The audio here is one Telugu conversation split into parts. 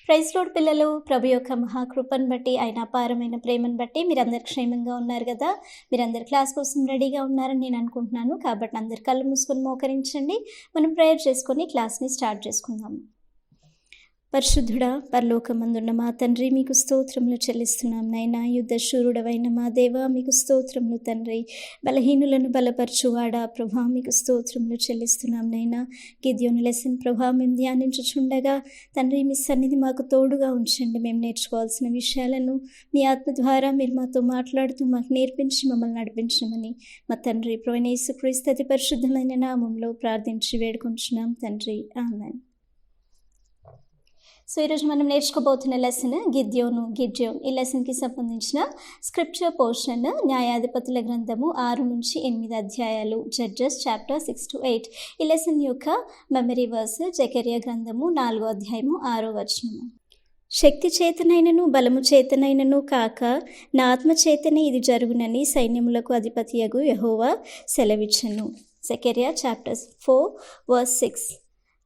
ప్రైజ్ లార్డ్ పిల్లలు, ప్రభు యొక్క మహాకృపను బట్టి, ఆయన అపారమైన ప్రేమను బట్టి మీరందరు క్షేమంగా ఉన్నారు కదా. మీరందరు క్లాస్ కోసం రెడీగా ఉన్నారని నేను అనుకుంటున్నాను. కాబట్టి అందరు కళ్ళు మూసుకొని మోకరించండి. మనం ప్రేయర్ చేసుకొని క్లాస్ని స్టార్ట్ చేసుకుందాము. పరిశుద్ధుడా, పరలోకమందున్న మా తండ్రి, మీకు స్తోత్రములు చెల్లిస్తున్నాం నైనా. యుద్ధశూరుడవైన మా దేవ, మీకు స్తోత్రములు తండ్రి. బలహీనులను బలపరచువాడా ప్రభా, మీకు స్తోత్రములు చెల్లిస్తున్నాం నైనా. గిద్యోను లెసన్ ప్రభా మేము ధ్యానించుచుండగా తండ్రి, మీ సన్నిధి మాకు తోడుగా ఉంచండి. మేము నేర్చుకోవాల్సిన విషయాలను మీ ఆత్మ ద్వారా మీరు మాతో మాట్లాడుతూ మాకు నేర్పించి మమ్మల్ని నడిపించమని మా తండ్రి ప్రభువైన యేసుక్రీస్తు అతి పరిశుద్ధమైన నామంలో ప్రార్థించి వేడుకొంచున్నాం తండ్రి, ఆమేన్. సో ఈరోజు మనం నేర్చుకోబోతున్న లెసన్ గిద్యోన్. ఈ లెసన్కి సంబంధించిన స్క్రిప్చర్ పోర్షన్ న్యాయాధిపతుల గ్రంథము 6-8 అధ్యాయాలు, జడ్జెస్ చాప్టర్ 6-8. ఈ లెసన్ యొక్క మెమరీ వర్స్ జకర్యా గ్రంథము 4వ అధ్యాయము 6వ వచనము. శక్తి చేతనైనను బలము చేతనైనను కాక నా ఆత్మ చేతనే ఇది జరుగునని సైన్యములకు అధిపతియగు యెహోవా సెలవిచ్చెను. జకర్యా chapter 4:6.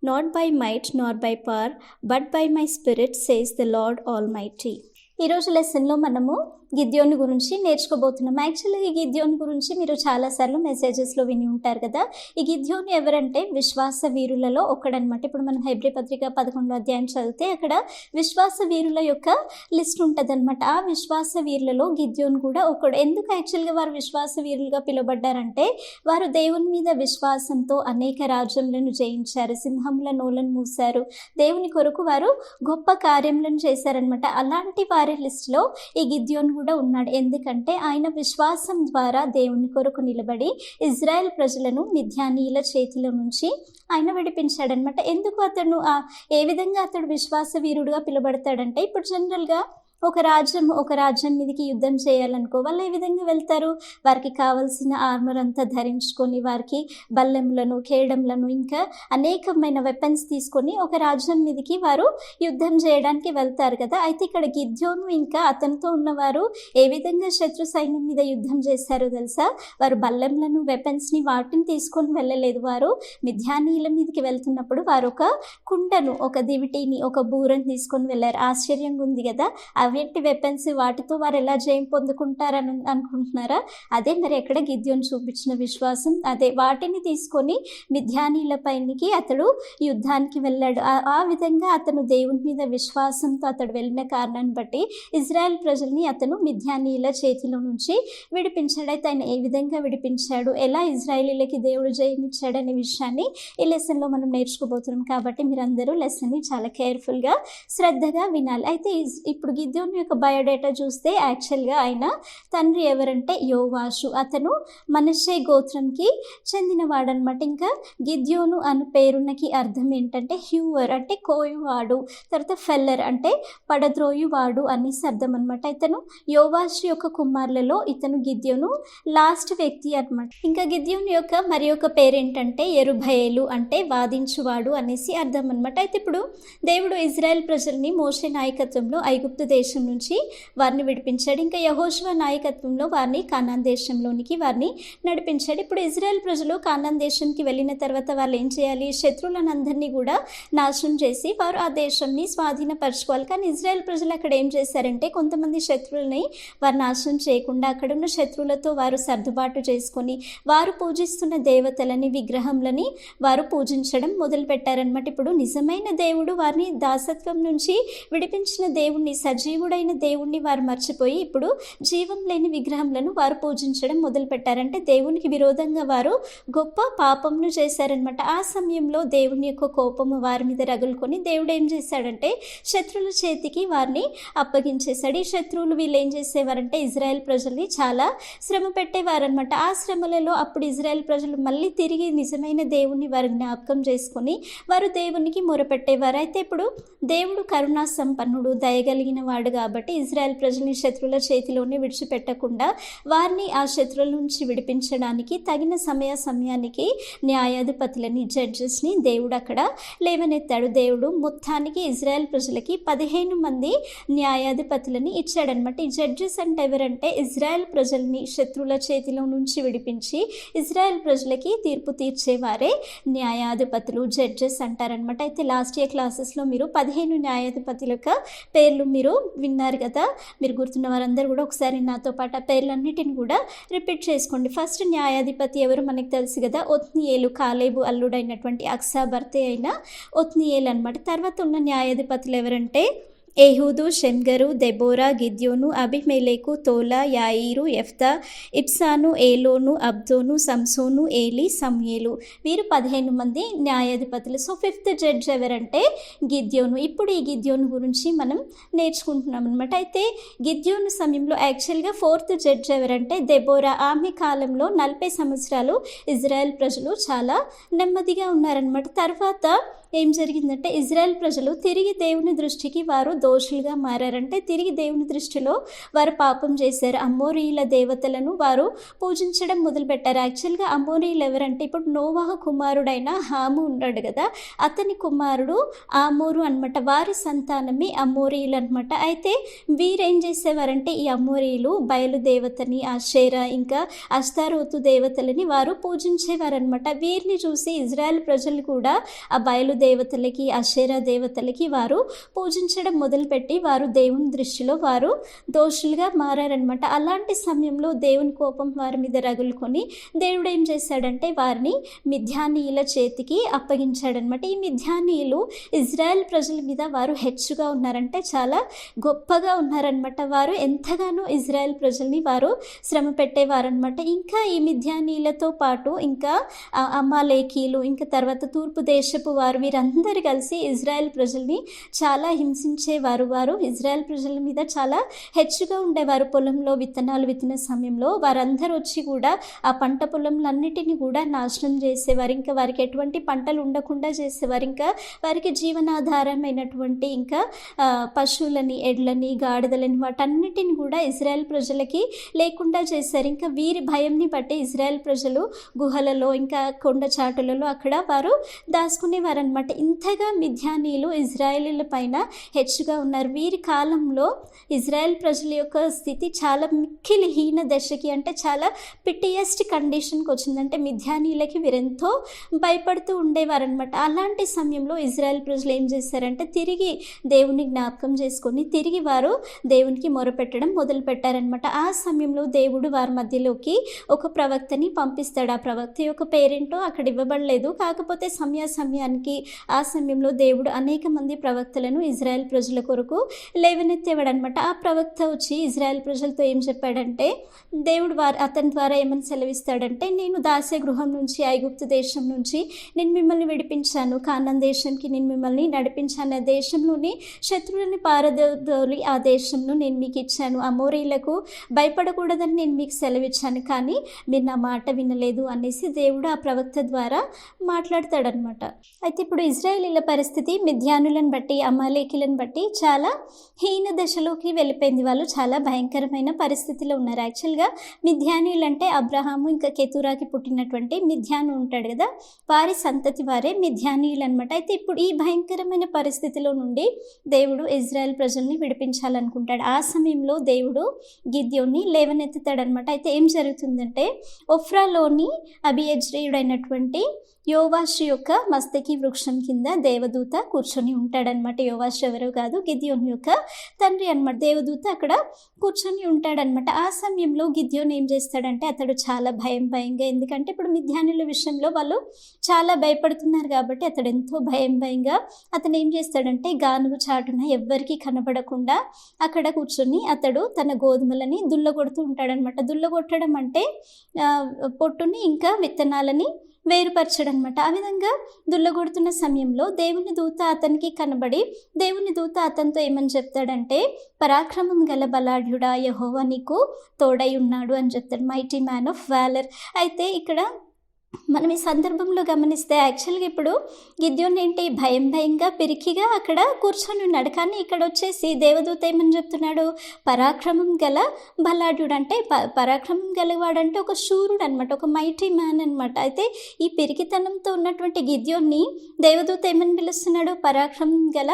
Not by might nor by power, but by my spirit, says the Lord Almighty. ఈరోజు లెసన్లో మనము గిద్యోను గురించి నేర్చుకోబోతున్నాం. యాక్చువల్గా ఈ గిద్యోను గురించి మీరు చాలాసార్లు మెసేజెస్లో విని ఉంటారు కదా. ఈ గిద్యోను ఎవరంటే విశ్వాస వీరులలో ఒకడనమాట. ఇప్పుడు మనం హెబ్రీ పత్రిక 11వ అధ్యాయం చదివితే అక్కడ విశ్వాస వీరుల యొక్క లిస్ట్ ఉంటుంది అనమాట. ఆ విశ్వాస వీరులలో గిద్యోను కూడా ఒకడు. ఎందుకు యాక్చువల్గా వారు విశ్వాస వీరులుగా పిలువబడ్డారంటే వారు దేవుని మీద విశ్వాసంతో అనేక రాజ్యములను జయించారు, సింహముల నోలను మూశారు, దేవుని కొరకు వారు గొప్ప కార్యములను చేశారనమాట. అలాంటి వారి లిస్టులో ఈ గిద్యోను కూడా ఉన్నాడు. ఎందుకంటే ఆయన విశ్వాసం ద్వారా దేవుని కొరకు నిలబడి ఇజ్రాయెల్ ప్రజలను మిద్యానీయుల చేతిలో నుంచి ఆయన విడిపించాడనమాట. ఎందుకు అతను ఏ విధంగా అతడు విశ్వాస వీరుడుగా పిలువబడతాడంటే, ఇప్పుడు జనరల్గా ఒక రాజ్యం మీదకి యుద్ధం చేయాలనుకో వాళ్ళు ఏ విధంగా వెళ్తారు? వారికి కావాల్సిన ఆర్మర్ అంతా ధరించుకొని, వారికి బల్లెములను, కేడములను, ఇంకా అనేకమైన వెపన్స్ తీసుకొని ఒక రాజ్యం మీదకి వారు యుద్ధం చేయడానికి వెళ్తారు కదా. అయితే ఇక్కడ గిద్యోను ఇంకా అతనితో ఉన్నవారు ఏ విధంగా శత్రు సైన్యం మీద యుద్ధం చేశారో తెలుసా? వారు బల్లెములను, వెపన్స్ని వాటిని తీసుకొని వెళ్ళలేదు. వారు మిద్యానీయుల మీదకి వెళ్తున్నప్పుడు వారు ఒక కుండను, ఒక దివిటీని, ఒక బూరను తీసుకొని వెళ్ళారు. ఆశ్చర్యంగా ఉంది కదా. అవేంటి వెపన్స్? వాటితో వారు ఎలా జయం పొందుకుంటారని అనుకుంటున్నారా? అదే మరి ఎక్కడ గిద్యోను చూపించిన విశ్వాసం. అదే వాటిని తీసుకొని మిద్యానీయుల పైనికి అతడు యుద్ధానికి వెళ్ళాడు. ఆ విధంగా అతను దేవుని మీద విశ్వాసంతో అతడు వెళ్ళిన కారణాన్ని బట్టి ఇజ్రాయెల్ ప్రజల్ని అతను మిద్యానీయుల చేతిలో నుంచి విడిపించాడు. అయితే ఆయన ఏ విధంగా విడిపించాడు, ఎలా ఇజ్రాయేలీలకి దేవుడు జయమిచ్చాడు అనే విషయాన్ని ఈ లెసన్లో మనం నేర్చుకోబోతున్నాం. కాబట్టి మీరందరూ లెసన్ని చాలా కేర్ఫుల్గా, శ్రద్ధగా వినాలి. అయితే ఇప్పుడు గిద్యోను యొక్క బయోడేటా చూస్తే యాక్చువల్గా ఆయన తండ్రి ఎవరంటే యోవాషు. అతను మనష్షే గోత్రంకి చెందినవాడనమాట. ఇంకా గిద్యోను అను పేరున్నకి అర్థం ఏంటంటే హ్యూవర్ అంటే కోయువాడు, తర్వాత ఫెల్లర్ అంటే పడద్రోయువాడు అనేసి అర్థం అనమాట. ఇతను యోవాషు యొక్క కుమారులలో ఇతను గిద్యోను లాస్ట్ వ్యక్తి అనమాట. ఇంకా గిద్యోను యొక్క మరి ఒక పేరేంటంటే యెరుబయేలు అంటే వాదించువాడు అనేసి అర్థం అనమాట. అయితే ఇప్పుడు దేవుడు ఇజ్రాయెల్ ప్రజల్ని మోషే నాయకత్వంలో ఐగుప్తు దేశం నుంచి వారిని విడిపించాడు. ఇంకా యెహోషువ నాయకత్వంలో వారిని కానాన్ దేశంలోనికి వారిని నడిపించాడు. ఇప్పుడు ఇజ్రాయెల్ ప్రజలు కానాన్ దేశంకి వెళ్ళిన తర్వాత వాళ్ళు ఏం చేయాలి? శత్రువులను అందరినీ కూడా నాశనం చేసి వారు ఆ దేశాన్ని స్వాధీనపరచుకోవాలి. కానీ ఇజ్రాయెల్ ప్రజలు అక్కడ ఏం చేశారంటే కొంతమంది శత్రువులని వారు నాశనం చేయకుండా అక్కడ ఉన్న శత్రువులతో వారు సర్దుబాటు చేసుకొని వారు పూజిస్తున్న దేవతలని, విగ్రహంలని వారు పూజించడం మొదలుపెట్టారనమాట. ఇప్పుడు నిజమైన దేవుడు వారిని దాసత్వం నుంచి విడిపించిన దేవుణ్ణి, సజీవుడైన దేవుణ్ణి వారు మర్చిపోయి ఇప్పుడు జీవం లేని విగ్రహంలను వారు పూజించడం మొదలుపెట్టారంటే దేవునికి విరోధంగా వారు గొప్ప పాపంను చేశారనమాట. ఆ సమయంలో దేవుని యొక్క కోపము వారి మీద రగులుకొని దేవుడు ఏం చేశాడంటే శత్రువుల చేతికి వారిని అప్పగించేశాడు. ఈ శత్రువులు వీళ్ళు ఏం చేసేవారంటే ఇజ్రాయెల్ ప్రజల్ని చాలా శ్రమ పెట్టేవారనమాట. ఆ శ్రమలలో అప్పుడు ఇజ్రాయెల్ ప్రజలు మళ్ళీ తిరిగి నిజమైన దేవుణ్ణి వారు జ్ఞాపకం చేసుకొని వారు దేవునికి మొరపెట్టేవారు. అయితే ఇప్పుడు దేవుడు కరుణా సంపన్నుడు, దయగలిగిన వాడు ఉన్నాడు కాబట్టి ఇజ్రాయెల్ ప్రజల్ని శత్రువుల చేతిలోనే విడిచిపెట్టకుండా వారిని ఆ శత్రువుల నుంచి విడిపించడానికి తగిన సమయానికి న్యాయాధిపతులని, జడ్జెస్ని దేవుడు అక్కడ లేవనెత్తాడు. దేవుడు మొత్తానికి ఇజ్రాయెల్ ప్రజలకి 15 మంది న్యాయాధిపతులని ఇచ్చాడనమాట. ఈ జడ్జెస్ అంటే ఎవరంటే ఇజ్రాయెల్ ప్రజల్ని శత్రువుల చేతిలో నుంచి విడిపించి ఇజ్రాయెల్ ప్రజలకి తీర్పు తీర్చేవారే న్యాయాధిపతులు, జడ్జెస్ అంటారనమాట. అయితే లాస్ట్ ఇయర్ క్లాసెస్లో మీరు 15 న్యాయాధిపతుల యొక్క పేర్లు మీరు విన్నారు కదా. మీరు గుర్తున్న వారందరూ కూడా ఒకసారి నాతో పాటు ఆ పేర్లన్నిటిని కూడా రిపీట్ చేసుకోండి. ఫస్ట్ న్యాయాధిపతి ఎవరు మనకు తెలుసు కదా, ఒత్నియేలు, కాలేబు అల్లుడైనటువంటి అక్సా భర్తే అయిన ఒత్నియేలు అనమాట. తర్వాత ఉన్న న్యాయాధిపతులు ఎవరంటే ఏహూదు, షెమ్గరు, దెబోరా, గిద్యోను, అబిమెలెకు, తోలా, యాయిరు, యెఫ్తా, ఇబ్సాను, ఏలోను, అబ్దోను, సంసోను, ఏలి, సమూయేలు. వీరు 15 మంది న్యాయాధిపతులు. సో 5th జడ్జ్ ఎవరంటే గిద్యోను. ఇప్పుడు ఈ గిద్యోను గురించి మనం నేర్చుకుంటున్నాం అనమాట. అయితే గిద్యోను సమయంలో యాక్చువల్గా 4th జడ్జ్ ఎవరంటే దెబోరా. ఆమె కాలంలో 40 సంవత్సరాలు ఇజ్రాయెల్ ప్రజలు చాలా నెమ్మదిగా ఉన్నారనమాట. తర్వాత ఏం జరిగిందంటే ఇజ్రాయెల్ ప్రజలు తిరిగి దేవుని దృష్టికి వారు దోషులుగా మారారంటే తిరిగి దేవుని దృష్టిలో వారు పాపం చేశారు. అమోరీయుల దేవతలను వారు పూజించడం మొదలుపెట్టారు. యాక్చువల్గా అమోరీయులు ఎవరంటే ఇప్పుడు నోవాహు కుమారుడైన హాము ఉన్నాడు కదా, అతని కుమారుడు ఆమోరు అనమాట. వారి సంతానమే అమోరీయులు అనమాట. అయితే వీరేం చేసేవారంటే ఈ అమోరీయులు బయలుదేవతని, ఆషేరా ఇంకా అస్తారోతు దేవతలని వారు పూజించేవారనమాట. వీరిని చూసి ఇజ్రాయెల్ ప్రజలు కూడా ఆ బయలుదేవతలకి, అషేరా దేవతలకి వారు పూజించడం మొదలుపెట్టి వారు దేవుని దృష్టిలో వారు దోషులుగా మారారనమాట. అలాంటి సమయంలో దేవుని కోపం వారి మీద రగులుకొని దేవుడు ఏం చేశాడంటే వారిని మిద్యానీయుల చేతికి అప్పగించాడనమాట. ఈ మిద్యానీయులు ఇజ్రాయెల్ ప్రజల మీద వారు హెచ్చుగా ఉన్నారంటే చాలా గొప్పగా ఉన్నారనమాట. వారు ఎంతగానో ఇజ్రాయెల్ ప్రజల్ని వారు శ్రమ పెట్టేవారనమాట. ఇంకా ఈ మిద్యానీయులతో పాటు ఇంకా అమాలేకీలు, ఇంకా తర్వాత తూర్పు దేశపు వారు, వీరందరూ కలిసి ఇజ్రాయెల్ ప్రజల్ని చాలా హింసించేవారు. వారు ఇజ్రాయెల్ ప్రజల మీద చాలా హెచ్చుగా ఉండేవారు. పొలంలో విత్తనాలు విత్తిన సమయంలో వారందరూ వచ్చి కూడా ఆ పంట పొలంలన్నిటిని కూడా నాశనం చేసేవారు. ఇంకా వారికి ఎటువంటి పంటలు ఉండకుండా చేసేవారు. ఇంకా వారికి జీవనాధారమైనటువంటి ఇంకా పశువులని, ఎడ్లని, గాడిదలని వాటన్నిటిని కూడా ఇజ్రాయెల్ ప్రజలకి లేకుండా చేశారు. ఇంకా వీరి భయంని బట్టి ఇజ్రాయెల్ ప్రజలు గుహలలో ఇంకా కొండ చాటులలో అక్కడ వారు దాచుకునేవారనమాట. ఇంతగా మిద్యానీయులు ఇజ్రాయేలీల పైన హెచ్చుగా ఉన్నారు. వీరి కాలంలో ఇజ్రాయెల్ ప్రజల యొక్క స్థితి చాలా మిక్కిలి హీన దశకి అంటే చాలా పిటియెస్ట్ కండిషన్కి వచ్చిందంటే మిద్యానీయులకి వీరెంతో భయపడుతూ ఉండేవారనమాట. అలాంటి సమయంలో ఇజ్రాయెల్ ప్రజలు ఏం చేశారంటే తిరిగి దేవుని జ్ఞాపకం చేసుకొని తిరిగి వారు దేవునికి మొరపెట్టడం మొదలు పెట్టారనమాట. ఆ సమయంలో దేవుడు వారి మధ్యలోకి ఒక ప్రవక్తని పంపిస్తాడు. ఆ ప్రవక్త యొక్క పేరేంటో అక్కడ ఇవ్వబడలేదు. కాకపోతే సమయానికి ఆ సమయంలో దేవుడు అనేక మంది ప్రవక్తలను ఇజ్రాయెల్ ప్రజల కొరకు లేవనెత్తేవాడనమాట. ఆ ప్రవక్త వచ్చి ఇజ్రాయెల్ ప్రజలతో ఏం చెప్పాడంటే దేవుడు అతని ద్వారా ఏమని సెలవిస్తాడంటే నేను దాస్య గృహం నుంచి, ఐగుప్తు దేశం నుంచి నేను మిమ్మల్ని విడిపించాను, కానాన్ దేశానికి నేను మిమ్మల్ని నడిపించాను, ఆ దేశంలోని శత్రువులని పారదోలి ఆ దేశంలో నేను మీకు ఇచ్చాను, అమోరీలకు భయపడకూడదని నేను మీకు సెలవిచ్చాను, కానీ మీరు నా మాట వినలేదు అనేసి దేవుడు ఆ ప్రవక్త ద్వారా మాట్లాడతాడనమాట. అయితే ఇప్పుడు ఇజ్రాయేలీల పరిస్థితి మిద్యానులను బట్టి, అమాలేకీలను బట్టి చాలా హీన దశలోకి వెళ్ళిపోయింది. వాళ్ళు చాలా భయంకరమైన పరిస్థితిలో ఉన్నారు. యాక్చువల్గా మిద్యానీయులు అంటే అబ్రహాము ఇంకా కెతురాకి పుట్టినటువంటి మిద్యాను ఉంటాడు కదా, వారి సంతతి వారే మిద్యానీయులు అనమాట. అయితే ఇప్పుడు ఈ భయంకరమైన పరిస్థితిలో నుండి దేవుడు ఇజ్రాయెల్ ప్రజల్ని విడిపించాలనుకుంటాడు. ఆ సమయంలో దేవుడు గిద్యోన్ని లేవనెత్తుతాడనమాట. అయితే ఏం జరుగుతుందంటే ఒఫ్రాలోని అబియజ్రీయుడైనటువంటి యోవాషు యొక్క మస్తకి వృక్షం కింద దేవదూత కూర్చొని ఉంటాడనమాట. యోవాషు ఎవరో కాదు, గిద్యోను యొక్క తండ్రి అనమాట. దేవదూత అక్కడ కూర్చొని ఉంటాడనమాట. ఆ సమయంలో గిద్యోను ఏం చేస్తాడంటే అతడు చాలా భయంగా, ఎందుకంటే ఇప్పుడు మిద్యానుల విషయంలో వాళ్ళు చాలా భయపడుతున్నారు కాబట్టి అతడు ఎంతో భయంగా అతను ఏం చేస్తాడంటే గానుగు చాటున ఎవ్వరికీ కనబడకుండా అక్కడ కూర్చొని అతడు తన గోధుమలని దుల్లగొడుతూ ఉంటాడనమాట. దుల్లగొట్టడం అంటే పొట్టుని ఇంకా విత్తనాలని వేరుపరచడం అనమాట. ఆ విధంగా దుల్లగొడుతున్న సమయంలో దేవుని దూత అతనికి కనబడి దేవుని దూత అతనితో ఏమని చెప్తాడంటే పరాక్రమం గల బలాఢ్యుడా, యెహోవా నీకు తోడై ఉన్నాడు అని చెప్తాడు. Mighty man of valour. అయితే ఇక్కడ మనం ఈ సందర్భంలో గమనిస్తే యాక్చువల్గా ఇప్పుడు గిద్యోన్ ఏంటి భయంగా పిరికిగా అక్కడ కూర్చొని ఉన్నాడు. కానీ ఇక్కడ వచ్చేసి దేవదూత ఏమని చెప్తున్నాడు, పరాక్రమం గల బలాఢ్యుడు అంటే పరాక్రమం గలవాడంటే ఒక శూరుడు అనమాట, ఒక మైటీ మ్యాన్ అనమాట. అయితే ఈ పిరికితనంతో ఉన్నటువంటి గిద్యోన్ని దేవదూత ఏమని పిలుస్తున్నాడు, పరాక్రమం గల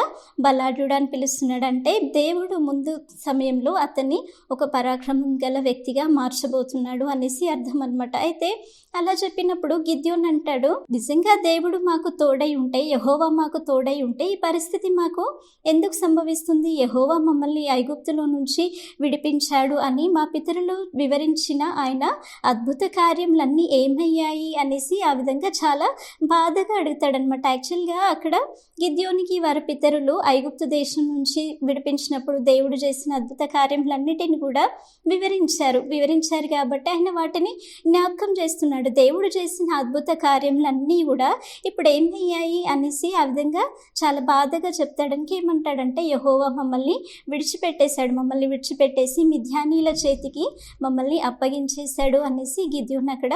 బలాఢ్యుడు అని పిలుస్తున్నాడు. అంటే దేవుడు ముందు సమయంలో అతన్ని ఒక పరాక్రమం గల వ్యక్తిగా మార్చబోతున్నాడు అనేసి అర్థం అనమాట. అయితే అలా చెప్పినప్పుడు గిద్యోన్ అంటాడు, నిజంగా దేవుడు మాకు తోడై ఉంటే, యెహోవా మాకు తోడై ఉంటే ఈ పరిస్థితి మాకు ఎందుకు సంభవిస్తుంది, యెహోవా మమ్మల్ని ఐగుప్తులో నుంచి విడిపించాడు అని మా పితరులు వివరించిన ఆయన అద్భుత కార్యములన్నీ ఏమయ్యాయి అనేసి ఆ విధంగా చాలా బాధగా అడుగుతాడనమాట. యాక్చువల్గా అక్కడ గిద్యోనికి వారి పితరులు ఐగుప్తు దేశం నుంచి విడిపించినప్పుడు దేవుడు చేసిన అద్భుత కార్యములన్నిటిని కూడా వివరించారు కాబట్టి ఆయన వాటిని జ్ఞాపకం చేస్తున్నాడు. దేవుడు చేసిన అద్భుత కార్యములన్నీ కూడా ఇప్పుడు ఏమయ్యాయి అనేసి ఆ విధంగా చాలా బాధగా చెప్తాడానికి ఏమంటాడంటే, యెహోవా మమ్మల్ని విడిచిపెట్టేసి మిద్యానీల చేతికి మమ్మల్ని అప్పగించేశాడు అనేసి గిద్యోన్ అక్కడ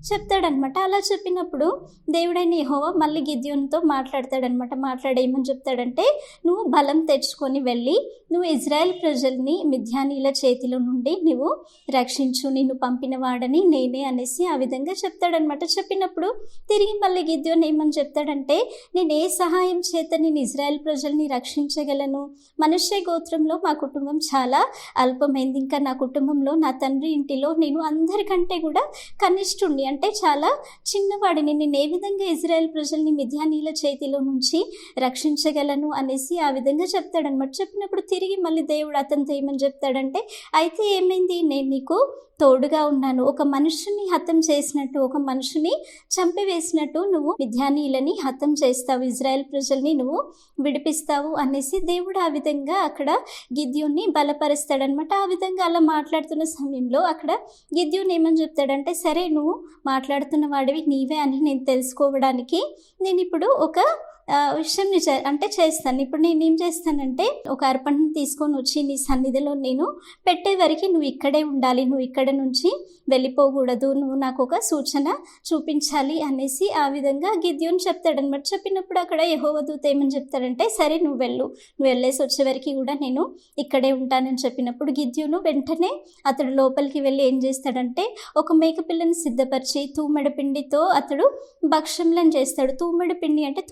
చెప్తాడనమాట. అలా చెప్పినప్పుడు దేవుడైన యెహోవా మళ్ళీ గిద్యోన్తో మాట్లాడతాడనమాట. మాట్లాడేమని చెప్తాడంటే, నువ్వు బలం తెచ్చుకొని వెళ్ళి నువ్వు ఇజ్రాయెల్ ప్రజల్ని మిద్యానీల చేతిలో నుండి నువ్వు రక్షించు, నిన్ను పంపిన వాడని నేనే అనేసి ఆ విధంగా చెప్తాడనమాట. చెప్పినప్పుడు తిరిగి మళ్ళీ గిద్యోన్ ఏమని చెప్తాడంటే, నేను ఏ సహాయం చేత నేను ఇజ్రాయెల్ ప్రజల్ని రక్షించగలను, మనుష్య గోత్రంలో మా కుటుంబం చాలా అల్పమైంది, ఇంకా నా కుటుంబంలో నా తండ్రి ఇంటిలో నేను అందరికంటే కూడా కనిష్ఠుణ్ణి, అంటే చాలా చిన్నవాడిని, నేను ఏ విధంగా ఇజ్రాయెల్ ప్రజల్ని మిద్యానీల చేతిలో నుంచి రక్షించగలను అనేసి ఆ విధంగా చెప్తాడనమాట. చెప్పినప్పుడు తిరిగి మళ్ళీ దేవుడు అతనితో ఏమని చెప్తాడంటే, అయితే ఏమైంది, నేను నీకు తోడుగా ఉన్నాను, ఒక మనుషుని హతం చేసినట్టు, ఒక మనుషుని చంపివేసినట్టు నువ్వు మిద్యానీయులని హతం చేస్తావు, ఇజ్రాయెల్ ప్రజల్ని నువ్వు విడిపిస్తావు అనేసి దేవుడు ఆ విధంగా అక్కడ గిద్యోన్ని బలపరుస్తాడనమాట. ఆ విధంగా అలా మాట్లాడుతున్న సమయంలో అక్కడ గిద్యోన్ ఏమని చెప్తాడంటే, సరే నువ్వు మాట్లాడుతున్న వాడివి నీవే అని నేను తెలుసుకోవడానికి నేను ఇప్పుడు ఒక విషయం చేస్తాను. ఇప్పుడు నేను ఏం చేస్తానంటే, ఒక అర్పణను తీసుకొని వచ్చి నీ సన్నిధిలో నేను పెట్టే వరకు నువ్వు ఇక్కడే ఉండాలి, నువ్వు ఇక్కడ నుంచి వెళ్ళిపోకూడదు, నువ్వు నాకు ఒక సూచన చూపించాలి అనేసి ఆ విధంగా గిద్యోన్ చెప్తాడనమాట. చెప్పినప్పుడు అక్కడ యెహోవా దూత ఏమని చెప్తాడంటే, సరే నువ్వు వెళ్ళేసి వచ్చే వరకు కూడా నేను ఇక్కడే ఉంటానని చెప్పినప్పుడు గిద్యోను వెంటనే అతడు లోపలికి వెళ్ళి ఏం చేస్తాడంటే, ఒక మేకపిల్లని సిద్ధపరిచి తూమెడు పిండితో అతడు భక్ష్యంలను చేస్తాడు. తూమెడు పిండి అంటే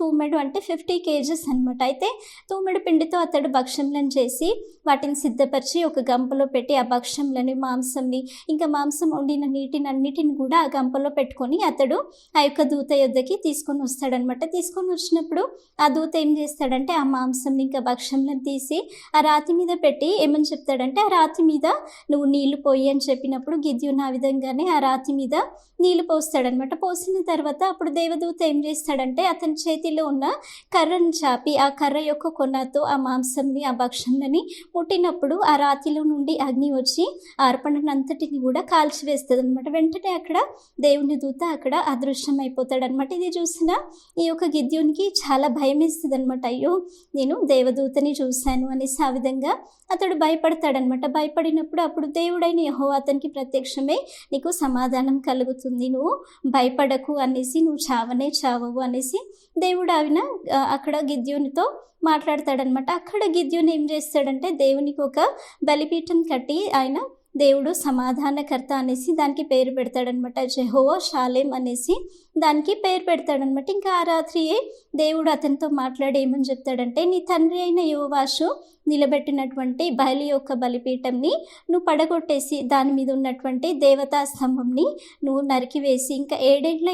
50 kgs అనమాట. అయితే తూమెడు పిండితో అతడు భక్ష్యంలను చేసి వాటిని సిద్ధపరిచి ఒక గంపలో పెట్టి ఆ భక్ష్యంలని, మాంసంని, ఇంకా మాంసం వండిన నీటిని అన్నిటిని కూడా ఆ గంపలో పెట్టుకొని అతడు ఆ యొక్క దూత యొద్దకి తీసుకొని వస్తాడనమాట. తీసుకొని వచ్చినప్పుడు ఆ దూత ఏం చేస్తాడంటే, ఆ మాంసంని ఇంకా భక్ష్యంలను తీసి ఆ రాతి మీద పెట్టి ఏమని చెప్తాడంటే, ఆ రాతి మీద నువ్వు నీళ్లు పోయి అని చెప్పినప్పుడు గిద్యోను ఆ విధంగానే ఆ రాతి మీద నీళ్లు పోస్తాడనమాట. పోసిన తర్వాత అప్పుడు దేవదూత ఏం చేస్తాడంటే, అతని చేతిలో ఉన్న కర్రను చాపి ఆ కర్ర యొక్క కొనతో ఆ మాంసంని, ఆ భక్ష్యంని ముట్టినప్పుడు ఆ రాతిలో నుండి అగ్ని వచ్చి ఆ అర్పణనంతటిని కూడా కాల్చివేస్తుంది అనమాట. వెంటనే అక్కడ దేవుని దూత అక్కడ అదృశ్యమైపోతాడనమాట. ఇది చూసిన ఈ యొక్క గిద్యోనికి చాలా భయం వేస్తుంది అనమాట. అయ్యో నేను దేవదూతని చూశాను అనేసి ఆ విధంగా అతడు భయపడతాడనమాట. భయపడినప్పుడు అప్పుడు దేవుడైన యెహోవా అతనికి ప్రత్యక్షమై, నీకు సమాధానం కలుగుతుంది, నువ్వు భయపడకు అనేసి, నువ్వు చావనే చావవు అనేసి దేవుడు అక్కడ గిద్యోనితో మాట్లాడతాడనమాట. అక్కడ గిద్యోని ఏం చేస్తాడంటే, దేవునికి ఒక బలిపీఠం కట్టి ఆయన దేవుడు సమాధానకర్త అనేసి దానికి పేరు పెడతాడనమాట. యెహోవా షాలేం అనేసి దానికి పేరు పెడతాడనమాట. ఇంకా ఆ రాత్రియే దేవుడు అతనితో మాట్లాడి ఏమని చెప్తాడంటే, నీ తండ్రి అయిన యోవాషు నిలబెట్టినటువంటి బయలు యొక్క బలిపీఠంని నువ్వు పడగొట్టేసి దాని మీద ఉన్నటువంటి దేవతా స్తంభంని నువ్వు నరికివేసి, ఇంకా 7 ఏళ్ల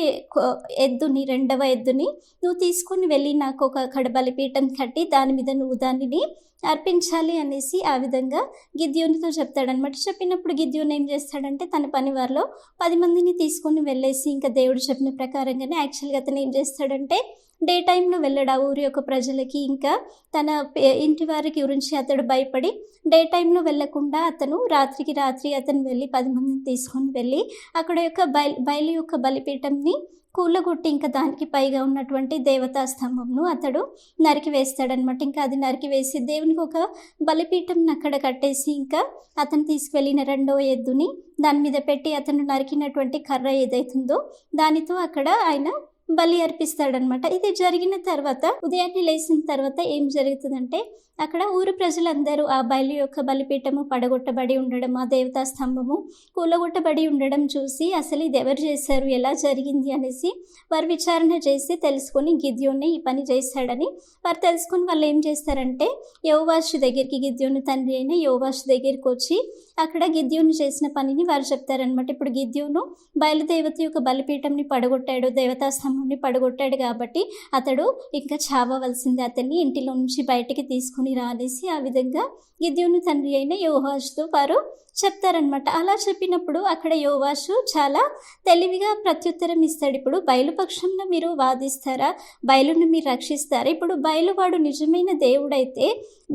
ఎద్దుని, 2వ ఎద్దుని నువ్వు తీసుకొని వెళ్ళి నాకు ఒక అక్కడ బలిపీఠం కట్టి దాని మీద నువ్వు దానిని అర్పించాలి అనేసి ఆ విధంగా గిద్యోనితో చెప్తాడనమాట. చెప్పినప్పుడు గిద్యోను ఏం చేస్తాడంటే, తన పని వారిలో 10 మందిని తీసుకొని వెళ్ళేసి ఇంకా దేవుడు చెప్పిన ప్రకారంగానే యాక్చువల్గా అతను ఏం చేస్తాడంటే డే టైంలో వెళ్ళాడు ఆ ఊరి యొక్క ప్రజలకి, ఇంకా తన ఇంటి వారి గురించి అతడు భయపడి డే టైంలో వెళ్ళకుండా అతను రాత్రికి రాత్రి అతను వెళ్ళి 10 మందిని తీసుకొని వెళ్ళి అక్కడ యొక్క బయలు యొక్క బలిపీఠంని కూలగొట్టి ఇంకా దానికి పైగా ఉన్నటువంటి దేవతా స్తంభంను అతడు నరికి వేస్తాడనమాట. ఇంకా అది నరికి వేసి దేవునికి ఒక బలిపీఠం అక్కడ కట్టేసి ఇంకా అతను తీసుకువెళ్ళిన రెండవ ఎద్దుని దాని మీద పెట్టి అతను నరికినటువంటి కర్ర ఏదైతుందో దానితో అక్కడ ఆయన బలి అర్పిస్తాడనమాట. ఇది జరిగిన తర్వాత ఉదయాన్నే లేచిన తర్వాత ఏం జరుగుతుందంటే అక్కడ ఊరు ప్రజలందరూ ఆ బలి యొక్క బలిపీఠము పడగొట్టబడి ఉండడం, ఆ దేవతా స్తంభము కూలగొట్టబడి ఉండడం చూసి అసలు ఇది ఎవరు చేశారు, ఎలా జరిగింది అనేసి వారు విచారణ చేసి తెలుసుకొని గిద్యోనే ఈ పని చేశాడని వారు తెలుసుకొని వాళ్ళు ఏం చేస్తారంటే యోవాషు దగ్గరికి, గిద్యోను తండ్రి అయిన యోవాషు దగ్గరికి వచ్చి అక్కడ గిద్యోను చేసిన పనిని వారు చెప్తారనమాట. ఇప్పుడు గిద్యోను బయలుదేవత యొక్క బలిపీఠంని పడగొట్టాడు, దేవతా స్తంభంని పడగొట్టాడు కాబట్టి అతడు ఇంకా చావవలసింది, అతన్ని ఇంటిలో నుంచి బయటికి తీసుకుని రానేసి ఆ విధంగా గిద్యోను తండ్రి అయిన యోవాషుతో వారు చెప్తారనమాట. అలా చెప్పినప్పుడు అక్కడ యోవాషు చాలా తెలివిగా ప్రత్యుత్తరం ఇస్తాడు. ఇప్పుడు బయలుపక్షంలో మీరు వాదిస్తారా, బయలును మీరు రక్షిస్తారా? ఇప్పుడు బయలువాడు నిజమైన దేవుడైతే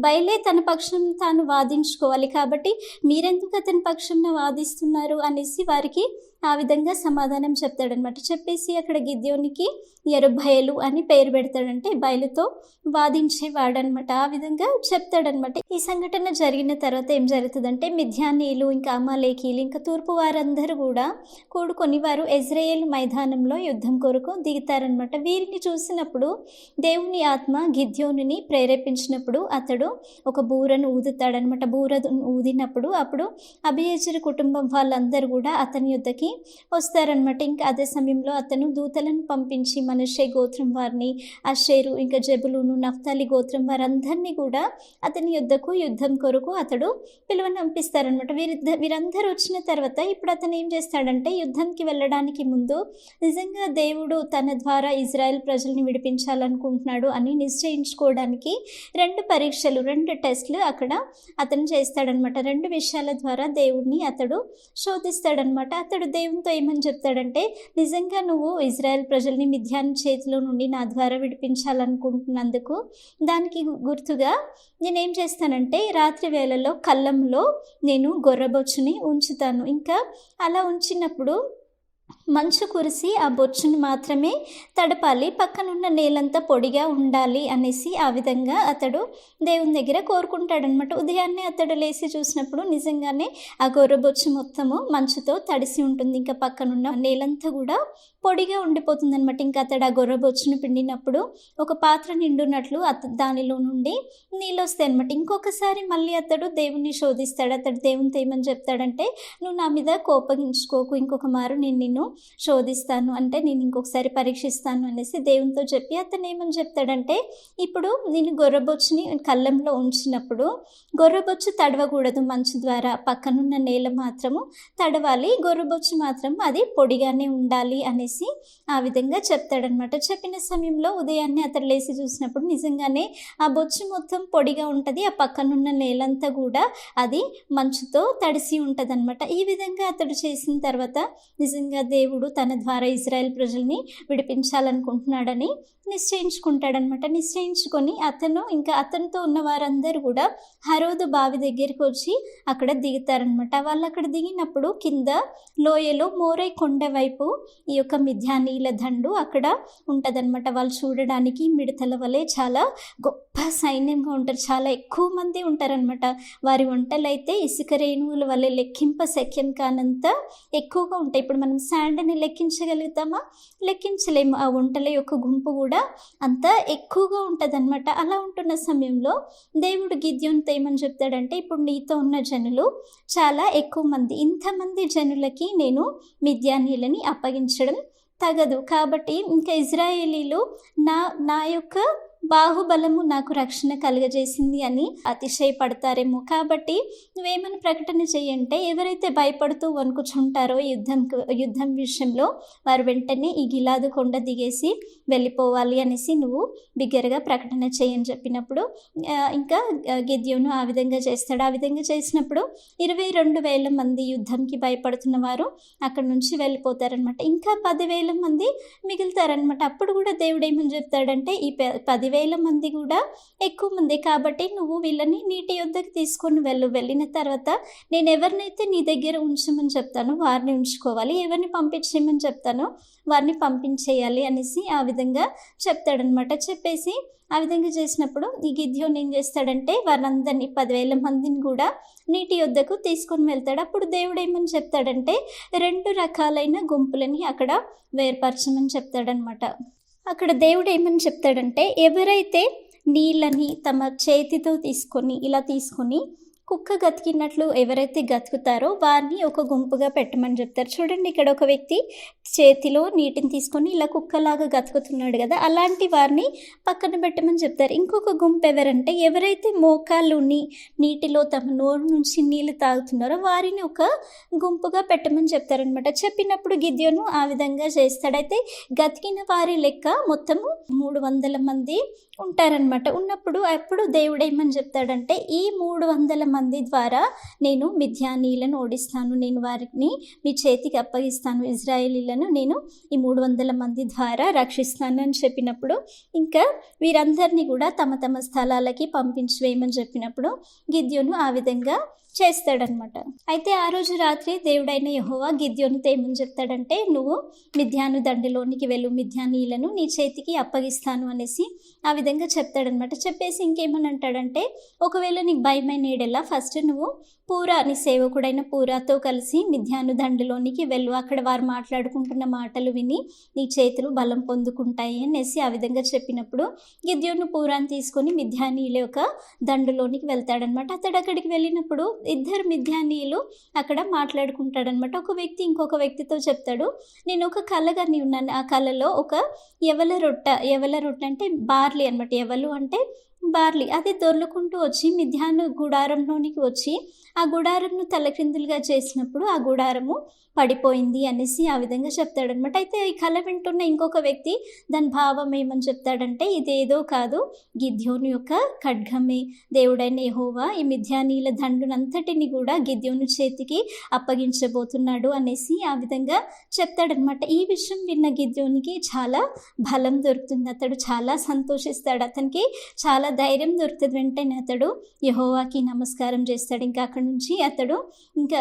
బయలే తన పక్షం తాను వాదించుకోవాలి, కాబట్టి మీరెందుకు అతని పక్షంలో వాదిస్తున్నారు అనేసి వారికి ఆ విధంగా సమాధానం చెప్తాడనమాట. చెప్పేసి అక్కడ గిద్యోనికి యెరుబ్బయలు అని పేరు పెడతాడంటే బయలుతో వాదించేవాడనమాట. ఆ విధంగా చెప్తాడనమాట. ఈ సంఘటన జరిగిన తర్వాత ఏం జరుగుతుందంటే మిద్యానీయులు ఇంకా అమాలేకీలు ఇంకా తూర్పు వారందరూ కూడా కూడుకొని వారు యెజ్రెయేలు మైదానంలో యుద్ధం కొరకు దిగుతారనమాట. వీరిని చూసినప్పుడు దేవుని ఆత్మ గిద్యోనుని ప్రేరేపించినప్పుడు అతడు ఒక బూరను ఊదుతాడనమాట. బూర ఊదినప్పుడు అప్పుడు అబియెజెరు కుటుంబం వాళ్ళందరూ కూడా అతని యుద్ధకి వస్తారనమాట. ఇంకా అదే సమయంలో అతను దూతలను పంపించి మనష్షే గోత్రం వారిని, అషేరు ఇంకా జెబులూను నఫ్తాలి గోత్రం వారందరినీ కూడా అతని యుద్ధకు యుద్ధం కొరకు అతడు పిలువనంపిస్తారనమాట. వీరందరూ వచ్చిన తర్వాత ఇప్పుడు అతను ఏం చేస్తాడంటే యుద్ధంకి వెళ్ళడానికి ముందు నిజంగా దేవుడు తన ద్వారా ఇజ్రాయెల్ ప్రజల్ని విడిపించాలనుకుంటున్నాడు అని నిశ్చయించుకోవడానికి 2 పరీక్షలు, 2 టెస్ట్లు అక్కడ అతను చేస్తాడనమాట. 2 విషయాల ద్వారా దేవుడిని అతడు శోధిస్తాడనమాట. అతడు దేవునితో ఏమని చెప్తాడంటే నిజంగా నువ్వు ఇజ్రాయెల్ ప్రజల్ని మిద్యాను చేతిలో నుండి నా ద్వారా విడిపించాలనుకుంటున్నందుకు దానికి గుర్తుగా నేనేం చేస్తానంటే రాత్రి వేళలో కళ్ళంలో నేను గొర్రెబొచ్చుని ఉంచుతాను. ఇంకా అలా ఉంచినప్పుడు మంచు కురిసి ఆ బొచ్చును మాత్రమే తడపాలి, పక్కనున్న నేలంతా పొడిగా ఉండాలి అనేసి ఆ విధంగా అతడు దేవుని దగ్గర కోరుకుంటాడనమాట. ఉదయాన్నే అతడు లేచి చూసినప్పుడు నిజంగానే ఆ గొర్రెబొచ్చు మొత్తము మంచుతో తడిసి ఉంటుంది, ఇంకా పక్కనున్న నేలంతా కూడా పొడిగా ఉండిపోతుంది అనమాట. ఇంకా అతడు ఆ గొర్రెబొచ్చును పిండినప్పుడు ఒక పాత్ర నిండునట్లు దానిలో నుండి నీళ్ళు వస్తాయి అనమాట. ఇంకొకసారి మళ్ళీ అతడు దేవుణ్ణి శోధిస్తాడు. అతడు దేవునితో ఏమని చెప్తాడంటే నువ్వు నా మీద కోపగించుకోకు, ఇంకొక మారు నేను నిన్ను శోధిస్తాను, అంటే నేను ఇంకొకసారి పరీక్షిస్తాను అనేసి దేవునితో చెప్పి అతను ఏమని చెప్తాడంటే ఇప్పుడు నేను గొర్రెబొచ్చుని కళ్ళంలో ఉంచినప్పుడు గొర్రెబొచ్చు తడవకూడదు మంచు ద్వారా, పక్కనున్న నేల మాత్రము తడవాలి, గొర్రెబొచ్చు మాత్రం అది పొడిగానే ఉండాలి అనేసి ఆ విధంగా చెప్తాడనమాట. చెప్పిన సమయంలో ఉదయాన్నే అతడు లేచి చూసినప్పుడు నిజంగానే ఆ బొచ్చు మొత్తం పొడిగా ఉంటుంది, ఆ పక్కనున్న నేలంతా కూడా అది మంచుతో తడిసి ఉంటుంది అనమాట. ఈ విధంగా అతడు చేసిన తర్వాత నిజంగా దేవుడు తన ద్వారా ఇజ్రాయెల్ ప్రజల్ని విడిపించాలనుకుంటున్నాడని నిశ్చయించుకుంటాడనమాట. నిశ్చయించుకొని అతను ఇంకా అతనితో ఉన్న వారందరూ కూడా హరోదు బావి దగ్గరికి వచ్చి అక్కడ దిగుతారనమాట. వాళ్ళు అక్కడ దిగినప్పుడు కింద లోయలో మోరే కొండ వైపు ఈ యొక్క మిద్యానీయుల దండు అక్కడ ఉంటుందన్నమాట. వాళ్ళు చూడడానికి మిడతల వలె చాలా గొప్ప సైన్యంగా ఉంటారు, చాలా ఎక్కువ మంది ఉంటారనమాట. వారి వంటలైతే ఇసుక రేణువుల వలె లెక్కింప శక్యం కానంత ఎక్కువగా ఉంటాయి. ఇప్పుడు మనం శాండ్ని లెక్కించగలుగుతామా? లెక్కించలేము. ఆ వంటల యొక్క గుంపు కూడా అంత ఎక్కువగా ఉంటుంది అనమాట. అలా ఉంటున్న సమయంలో దేవుడు గిద్యోనుతో ఏమని చెప్తాడంటే ఇప్పుడు నీతో ఉన్న జనులు చాలా ఎక్కువ మంది, ఇంతమంది జనులకి నేను మిద్యానీయులని అప్పగించడం తగదు, కాబట్టి ఇంకా ఇజ్రాయేలీలు నా యొక్క బాహుబలము నాకు రక్షణ కలుగజేసింది అని అతిశయపడతారేమో. కాబట్టి నువ్వేమని ప్రకటన చెయ్యంటే, ఎవరైతే భయపడుతూ వణుకుచుంటారో యుద్ధం విషయంలో వారు వెంటనే ఈ గిలాదు కొండ దిగేసి వెళ్ళిపోవాలి అనేసి నువ్వు బిగ్గరగా ప్రకటన చేయని చెప్పినప్పుడు ఇంకా గిద్యోను ఆ విధంగా చేస్తాడు. ఆ విధంగా చేసినప్పుడు 22,000 మంది యుద్ధంకి భయపడుతున్న వారు అక్కడ నుంచి వెళ్ళిపోతారనమాట. ఇంకా 10,000 మంది మిగులుతారనమాట. అప్పుడు కూడా దేవుడు ఏమని చెప్తాడంటే, ఈ 10,000 మంది కూడా ఎక్కువ మంది కాబట్టి నువ్వు వీళ్ళని నీటి యొద్దకు తీసుకొని వెళ్ళిన తర్వాత నేను ఎవరినైతే నీ దగ్గర ఉంచమని చెప్తానో వారిని ఉంచుకోవాలి, ఎవరిని పంపించేయమని చెప్తానో వారిని పంపించేయాలి అనేసి ఆ విధంగా చెప్తాడనమాట. చెప్పేసి ఆ విధంగా చేసినప్పుడు ఈ గిద్యోను ఏం చేస్తాడంటే వారందరినీ 10,000 మందిని కూడా నీటి యొద్దకు తీసుకొని వెళ్తాడు. అప్పుడు దేవుడు ఏమని చెప్తాడంటే 2 రకాలైన గుంపులని అక్కడ వేర్పరచమని చెప్తాడనమాట. అక్కడ దేవుడు ఏమని చెప్తాడంటే, ఎవరైతే నీళ్ళని తమ చేతితో ఇలా తీసుకొని కుక్క గతికినట్లు ఎవరైతే గతుకుతారో వారిని ఒక గుంపుగా పెట్టమని చెప్తారు. చూడండి, ఇక్కడ ఒక వ్యక్తి చేతిలో నీటిని తీసుకొని ఇలా కుక్కలాగా గతుకుతున్నాడు కదా, అలాంటి వారిని పక్కన పెట్టమని చెప్తారు. ఇంకొక గుంపు ఎవరంటే, ఎవరైతే మోకాళ్ళుని నీటిలో తమ నోరు నుంచి నీళ్ళు తాగుతున్నారో వారిని ఒక గుంపుగా పెట్టమని చెప్తారనమాట. చెప్పినప్పుడు గిద్యోను ఆ విధంగా చేస్తాడైతే గతికిన వారి లెక్క మొత్తము 300 మంది ఉంటారనమాట. ఉన్నప్పుడు అప్పుడు దేవుడు ఏమని చెప్తాడంటే, ఈ 300 మంది ద్వారా నేను మిద్యానీయులను ఓడిస్తాను, నేను వారిని మీ చేతికి అప్పగిస్తాను, ఇజ్రాయేలీలను నేను ఈ 300 మంది ద్వారా రక్షిస్తాను అని చెప్పినప్పుడు ఇంకా వీరందరినీ కూడా తమ తమ స్థలాలకి పంపించి వేయమని చెప్పినప్పుడు గిద్యోను ఆ విధంగా చేస్తాడనమాట. అయితే ఆ రోజు రాత్రి దేవుడైన యెహోవా గిద్యోనుతో ఏమని చెప్తాడంటే, నువ్వు మిద్యాను దండిలోనికి వెళ్ళు, మిద్యానీయులను నీ చేతికి అప్పగిస్తాను అనేసి ఆ విధంగా చెప్తాడనమాట. చెప్పేసి ఇంకేమని అంటాడంటే, ఒకవేళ నీకు భయమైన ఏడెలా ఫస్ట్ నువ్వు నీ సేవకుడైన పూరాతో కలిసి మిద్యాను దండిలోనికి వెళ్ళు, అక్కడ వారు మాట్లాడుకుంటున్న మాటలు విని నీ చేతులు బలం పొందుకుంటాయి అనేసి ఆ విధంగా చెప్పినప్పుడు గిద్యోను పూరాన్ని తీసుకొని మిద్యానీయుల యొక్క దండులోనికి వెళ్తాడనమాట. అతడు అక్కడికి వెళ్ళినప్పుడు 2 మిద్యానీయులు అక్కడ మాట్లాడుకుంటాడనమాట. ఒక వ్యక్తి ఇంకొక వ్యక్తితో చెప్తాడు, నేను ఒక కలగాని ఉన్నాను, ఆ కళలో ఒక యవల రొట్టె అంటే బార్లీ అనమాట. ఎవలు అంటే బార్లీ, అది దొర్లుకుంటూ వచ్చి మిద్యాను గుడారంలోనికి వచ్చి ఆ గుడారంను తలక్రిందులుగా చేసినప్పుడు ఆ గుడారము పడిపోయింది అనేసి ఆ విధంగా చెప్తాడనమాట. అయితే ఈ కళ వింటున్న ఇంకొక వ్యక్తి దాని భావం ఏమని చెప్తాడంటే, ఇదేదో కాదు, గిద్యోను యొక్క ఖడ్గమే, దేవుడైన యెహోవా ఈ మిద్యానీయుల దండునంతటిని కూడా గిద్యోను చేతికి అప్పగించబోతున్నాడు అనేసి ఆ విధంగా చెప్తాడనమాట. ఈ విషయం విన్న గిద్యోనికి చాలా బలం దొరుకుతుంది, అతడు చాలా సంతోషిస్తాడు, అతనికి చాలా ధైర్యం దొరుకుతుంది. వెంటనే అతడు యెహోవాకి నమస్కారం చేస్తాడు. ఇంకా అక్కడి నుంచి అతడు ఇంకా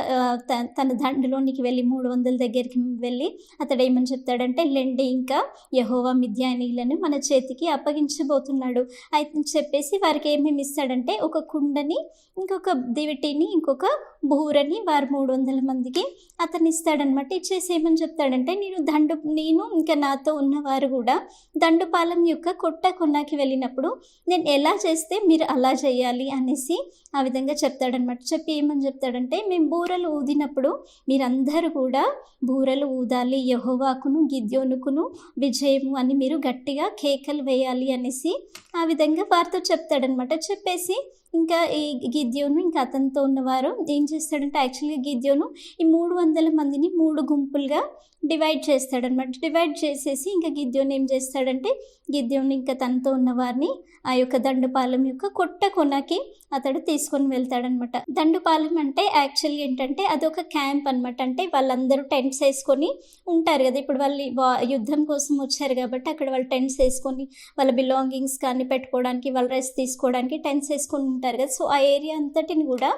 తన దండులోనికి వెళ్ళి 300 దగ్గరికి వెళ్ళి అతడు ఏమని చెప్తాడంటే, లెండి, ఇంకా యెహోవా మిద్యానీయులను మన చేతికి అప్పగించబోతున్నాడు అయితే చెప్పేసి వారికి ఏమేమి ఇస్తాడంటే, ఒక కుండని, ఇంకొక దివిటిని, ఇంకొక బూరని వారు 300 మందికి అతను ఇస్తాడనమాట. ఇచ్చేసి ఏమని చెప్తాడంటే, నేను ఇంకా నాతో ఉన్నవారు కూడా దండుపాలెం యొక్క కొన్నకి వెళ్ళినప్పుడు నేను ఎలా చేస్తే మీరు అలా చేయాలి అనేసి ఆ విధంగా చెప్తాడనమాట. చెప్పి ఏమని చెప్తాడంటే, మేము బూరలు ఊదినప్పుడు మీరందరూ కూడా బూరలు ఊదాలి, యెహోవాకును గిద్యోనుకును విజయము అని మీరు గట్టిగా కేకలు వేయాలి అనేసి ఆ విధంగా వారితో చెప్తాడనమాట. చెప్పేసి ఇంకా ఈ గిద్యోను ఇంకా అతనితో ఉన్నవారు ఏం చేస్తాడంటే, యాక్చువల్గా గిద్యోను ఈ 300 మందిని 3 గుంపులుగా డివైడ్ చేస్తాడనమాట. డివైడ్ చేసేసి ఇంకా గిద్యోను ఏం చేస్తాడంటే, గిద్యోను ఇంకా తనతో ఉన్నవారిని ఆ యొక్క దండుపాలెం యొక్క కొనకి అతడు తీసుకొని వెళ్తాడనమాట. దండుపాలెం అంటే యాక్చువల్గా ఏంటంటే అదొక క్యాంప్ అనమాట. అంటే వాళ్ళందరూ టెంట్స్ వేసుకొని ఉంటారు కదా, ఇప్పుడు వాళ్ళు యుద్ధం కోసం వచ్చారు కాబట్టి అక్కడ వాళ్ళు టెంట్స్ వేసుకొని వాళ్ళ బిలాంగింగ్స్ కానీ పెట్టుకోవడానికి, వాళ్ళ రెస్ట్ తీసుకోవడానికి టెంట్స్ వేసుకొని ఉంటారు కదా. సో ఆ ఏరియా అంతటిని కూడా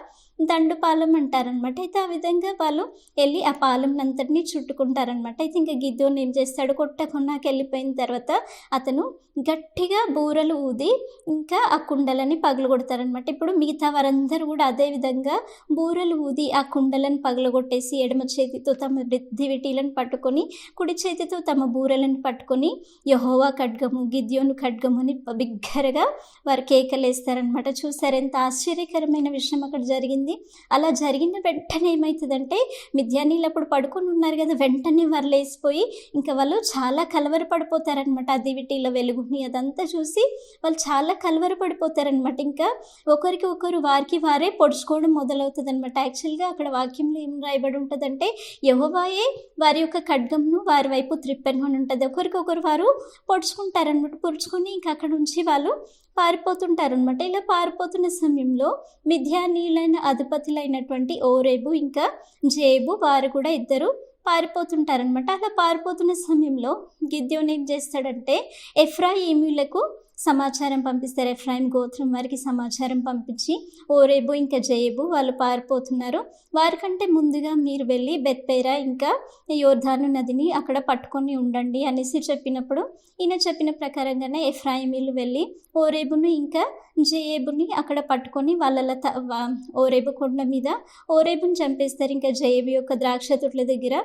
దండుపాలెం అంటారనమాట. అయితే ఆ విధంగా వాళ్ళు వెళ్ళి ఆ పాలెం అంతటిని చుట్టుకుంటారనమాట. అయితే ఇంకా గిద్యోను ఏం చేస్తాడు, కొన్నాకి వెళ్ళిపోయిన తర్వాత అతను గట్టిగా బూరలు ఊది ఇంకా ఆ కుండలని పగలగొడతారనమాట. ఇప్పుడు మిగతా వారందరూ కూడా అదే విధంగా బూరలు ఊది ఆ కుండలను పగలగొట్టేసి ఎడమ చేతితో తమ దివిటీలను పట్టుకొని కుడి చేతితో తమ బూరలను పట్టుకొని యెహోవా ఖడ్గము, గిద్యోను ఖడ్గము అని బిగ్గరగా వారు కేకలేస్తారనమాట. చూసారు ఎంత ఆశ్చర్యకరమైన విషయం అక్కడ జరిగింది. జరిగింది. అలా జరిగిన వెంటనే ఏమవుతుందంటే మిద్యానీయులు అప్పుడు పడుకొని ఉన్నారు కదా, వెంటనే వాళ్ళు లేసిపోయి ఇంకా వాళ్ళు చాలా కలవరపడిపోతారనమాట. ఆ దివిటీల వెలుగుని అదంతా చూసి వాళ్ళు చాలా కలవరపడిపోతారనమాట. ఇంకా ఒకరికి ఒకరు వారికి వారే పొడుచుకోవడం మొదలవుతుంది అనమాట. యాక్చువల్గా అక్కడ వాక్యంలో ఏం రాయబడి ఉంటుందంటే యెహోవాయే వారి యొక్క ఖడ్గంను వారి వైపు త్రిప్పెను అని ఉంటుంది. ఒకరికొకరు వారు పొడుచుకుంటారనమాట. పొడుచుకొని ఇంకా అక్కడ నుంచి వాళ్ళు పారిపోతుంటారనమాట. ఇలా పారిపోతున్న సమయంలో మిద్యానీయులైన అధిపతులైనటువంటి ఓరేబు ఇంకా జేబు వారు కూడా ఇద్దరు పారిపోతుంటారనమాట. అలా పారిపోతున్న సమయంలో గిద్యోను ఏం చేస్తాడంటే ఎఫ్రాయిమీయులకు సమాచారం పంపిస్తారు. ఎఫ్రాయిం గోత్రం వారికి సమాచారం పంపించి ఓరేబు ఇంకా జేబు వాళ్ళు పారిపోతున్నారు, వారికంటే ముందుగా మీరు వెళ్ళి బెత్పేరా ఇంకా యోర్దాను నదిని అక్కడ పట్టుకొని ఉండండి అనేసి చెప్పినప్పుడు ఈయన చెప్పిన ప్రకారంగానే ఎఫ్రాయిమీలు వెళ్ళి ఓరేబును ఇంకా జయేబుని అక్కడ పట్టుకొని వాళ్ళ ఓరేబు కొండ మీద ఓరేబుని చంపేస్తారు. ఇంకా జయేబు యొక్క ద్రాక్ష తొట్ల దగ్గర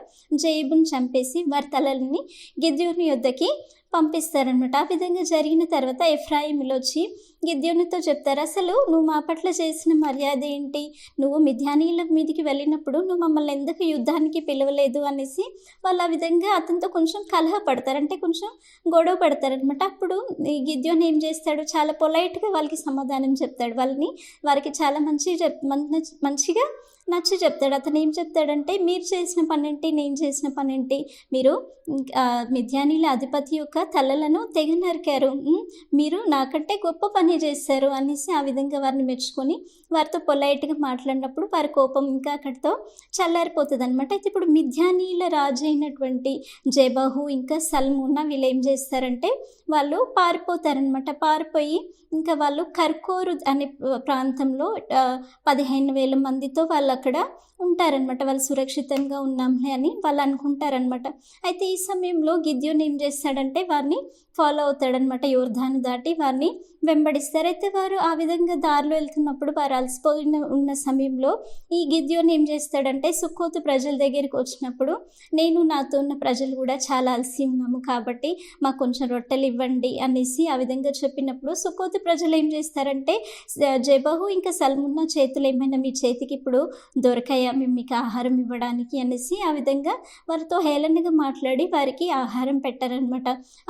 జయేబుని చంపేసి వారి తలల్ని గిద్యోను యొద్దకి పంపిస్తారనమాట. ఆ విధంగా జరిగిన తర్వాత ఎఫ్రాయిములు వచ్చి గిద్యోనుతో చెప్తారు, అసలు నువ్వు మా పట్ల చేసిన మర్యాద ఏంటి, నువ్వు మిద్యానీయుల మీదకి వెళ్ళినప్పుడు నువ్వు మమ్మల్ని ఎందుకు యుద్ధానికి పిలవలేదు అనేసి వాళ్ళు ఆ విధంగా అతనితో కొంచెం కలహపడతారు, అంటే కొంచెం గొడవ పడతారనమాట. అప్పుడు ఈ గిద్యోను ఏం చేస్తాడు, చాలా పొలైట్గా వాళ్ళకి సమాధానం చెప్తాడు. వారికి చాలా మంచిగా నచ్చి చెప్తాడు. అతను ఏం చెప్తాడంటే మీరు చేసిన పనేంటి, నేను చేసిన పనేంటి, మీరు మిద్యానీయుల అధిపతి యొక్క తలలను తెగ నరికారు, మీరు నాకంటే గొప్ప పని చేశారు అనేసి ఆ విధంగా వారిని మెచ్చుకొని వారితో పొలైట్గా మాట్లాడినప్పుడు వారి కోపం ఇంకా అక్కడితో చల్లారిపోతుంది అనమాట. అయితే ఇప్పుడు మిద్యానీయుల రాజు అయినటువంటి జెబహు ఇంకా సల్మున్నా వీళ్ళు ఏం చేస్తారంటే వాళ్ళు పారిపోతారనమాట. పారిపోయి ఇంకా వాళ్ళు కర్కోరు అనే ప్రాంతంలో 15,000 మందితో వాళ్ళు అక్కడ ఉంటారనమాట. వాళ్ళు సురక్షితంగా ఉన్నాంలే అని వాళ్ళు అనుకుంటారనమాట. అయితే ఈ సమయంలో గిద్యోను ఏం చేస్తాడంటే వారిని ఫాలో అవుతాడనమాట. యోర్దాను దాటి వారిని వెంబడిస్తారు. అయితే వారు ఆ విధంగా దారిలో వెళ్తున్నప్పుడు వారు అలసిపోయిన ఉన్న సమయంలో ఈ గిద్యోను ఏం చేస్తాడంటే సుక్కోతు ప్రజల దగ్గరికి వచ్చినప్పుడు నేను నాతో ఉన్న ప్రజలు కూడా చాలా అలసి ఉన్నాము కాబట్టి మాకు కొంచెం రొట్టెలు ఇవ్వండి అనేసి ఆ విధంగా చెప్పినప్పుడు సుక్కోతు ప్రజలు ఏం చేస్తారంటే జెబహు ఇంకా సల్మున్నా చేతులు ఏమైనా మీ చేతికి ఇప్పుడు దొరకాయా, మేము మీకు ఆహారం ఇవ్వడానికి అనేసి ఆ విధంగా వారితో హేళనగా మాట్లాడి వారికి ఆహారం పెట్టారనమాట.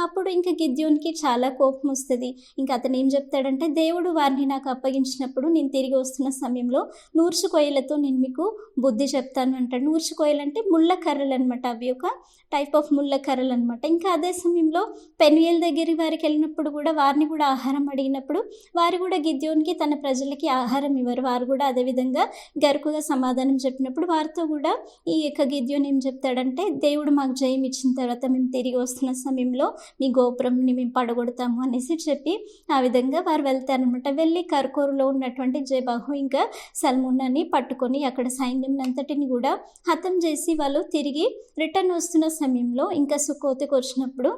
అప్పుడు ఇంకా గిద్యోనికి చాలా కోపం వస్తుంది. ఇంకా అతను ఏం చెప్తాడంటే దేవుడు వారిని నాకు అప్పగించినప్పుడు నేను తిరిగి వస్తున్న సమయంలో నూర్చు కొయ్యలతో నేను మీకు బుద్ధి చెప్తాను అంటాడు. నూర్చు కొయ్యలు అంటే ముళ్ళ కర్రలు అనమాట, అవి ఒక టైప్ ఆఫ్ ముళ్ళ కర్రలు అనమాట. ఇంకా అదే సమయంలో పెనుయేల్ దగ్గర వారికి వెళ్ళినప్పుడు కూడా వారిని కూడా ఆహారం అడిగినప్పుడు వారు కూడా గిద్యోనికి తన ప్రజలకి ఆహారం ఇవ్వరు. వారు కూడా అదేవిధంగా గరుకుగా సమాధానం చెప్పినప్పుడు వారితో కూడా ఈ యొక్క గిద్యోను ఏం చెప్తాడంటే దేవుడు మాకు జయం ఇచ్చిన తర్వాత మేము తిరిగి వస్తున్న సమయంలో మీ గోపురంని మేము పడగొడతాము అనేసి చెప్పి ఆ విధంగా వారు వెళ్తారనమాట. వెళ్ళి కర్కోరులో ఉన్నటువంటి జెబహు ఇంకా సల్మున్నాని పట్టుకొని అక్కడ సైన్యం అంతటిని కూడా హతం చేసి వాళ్ళు తిరిగి రిటర్న్ వస్తున్న సమయంలో ఇంకా సుక్కోతుకి వచ్చినప్పుడు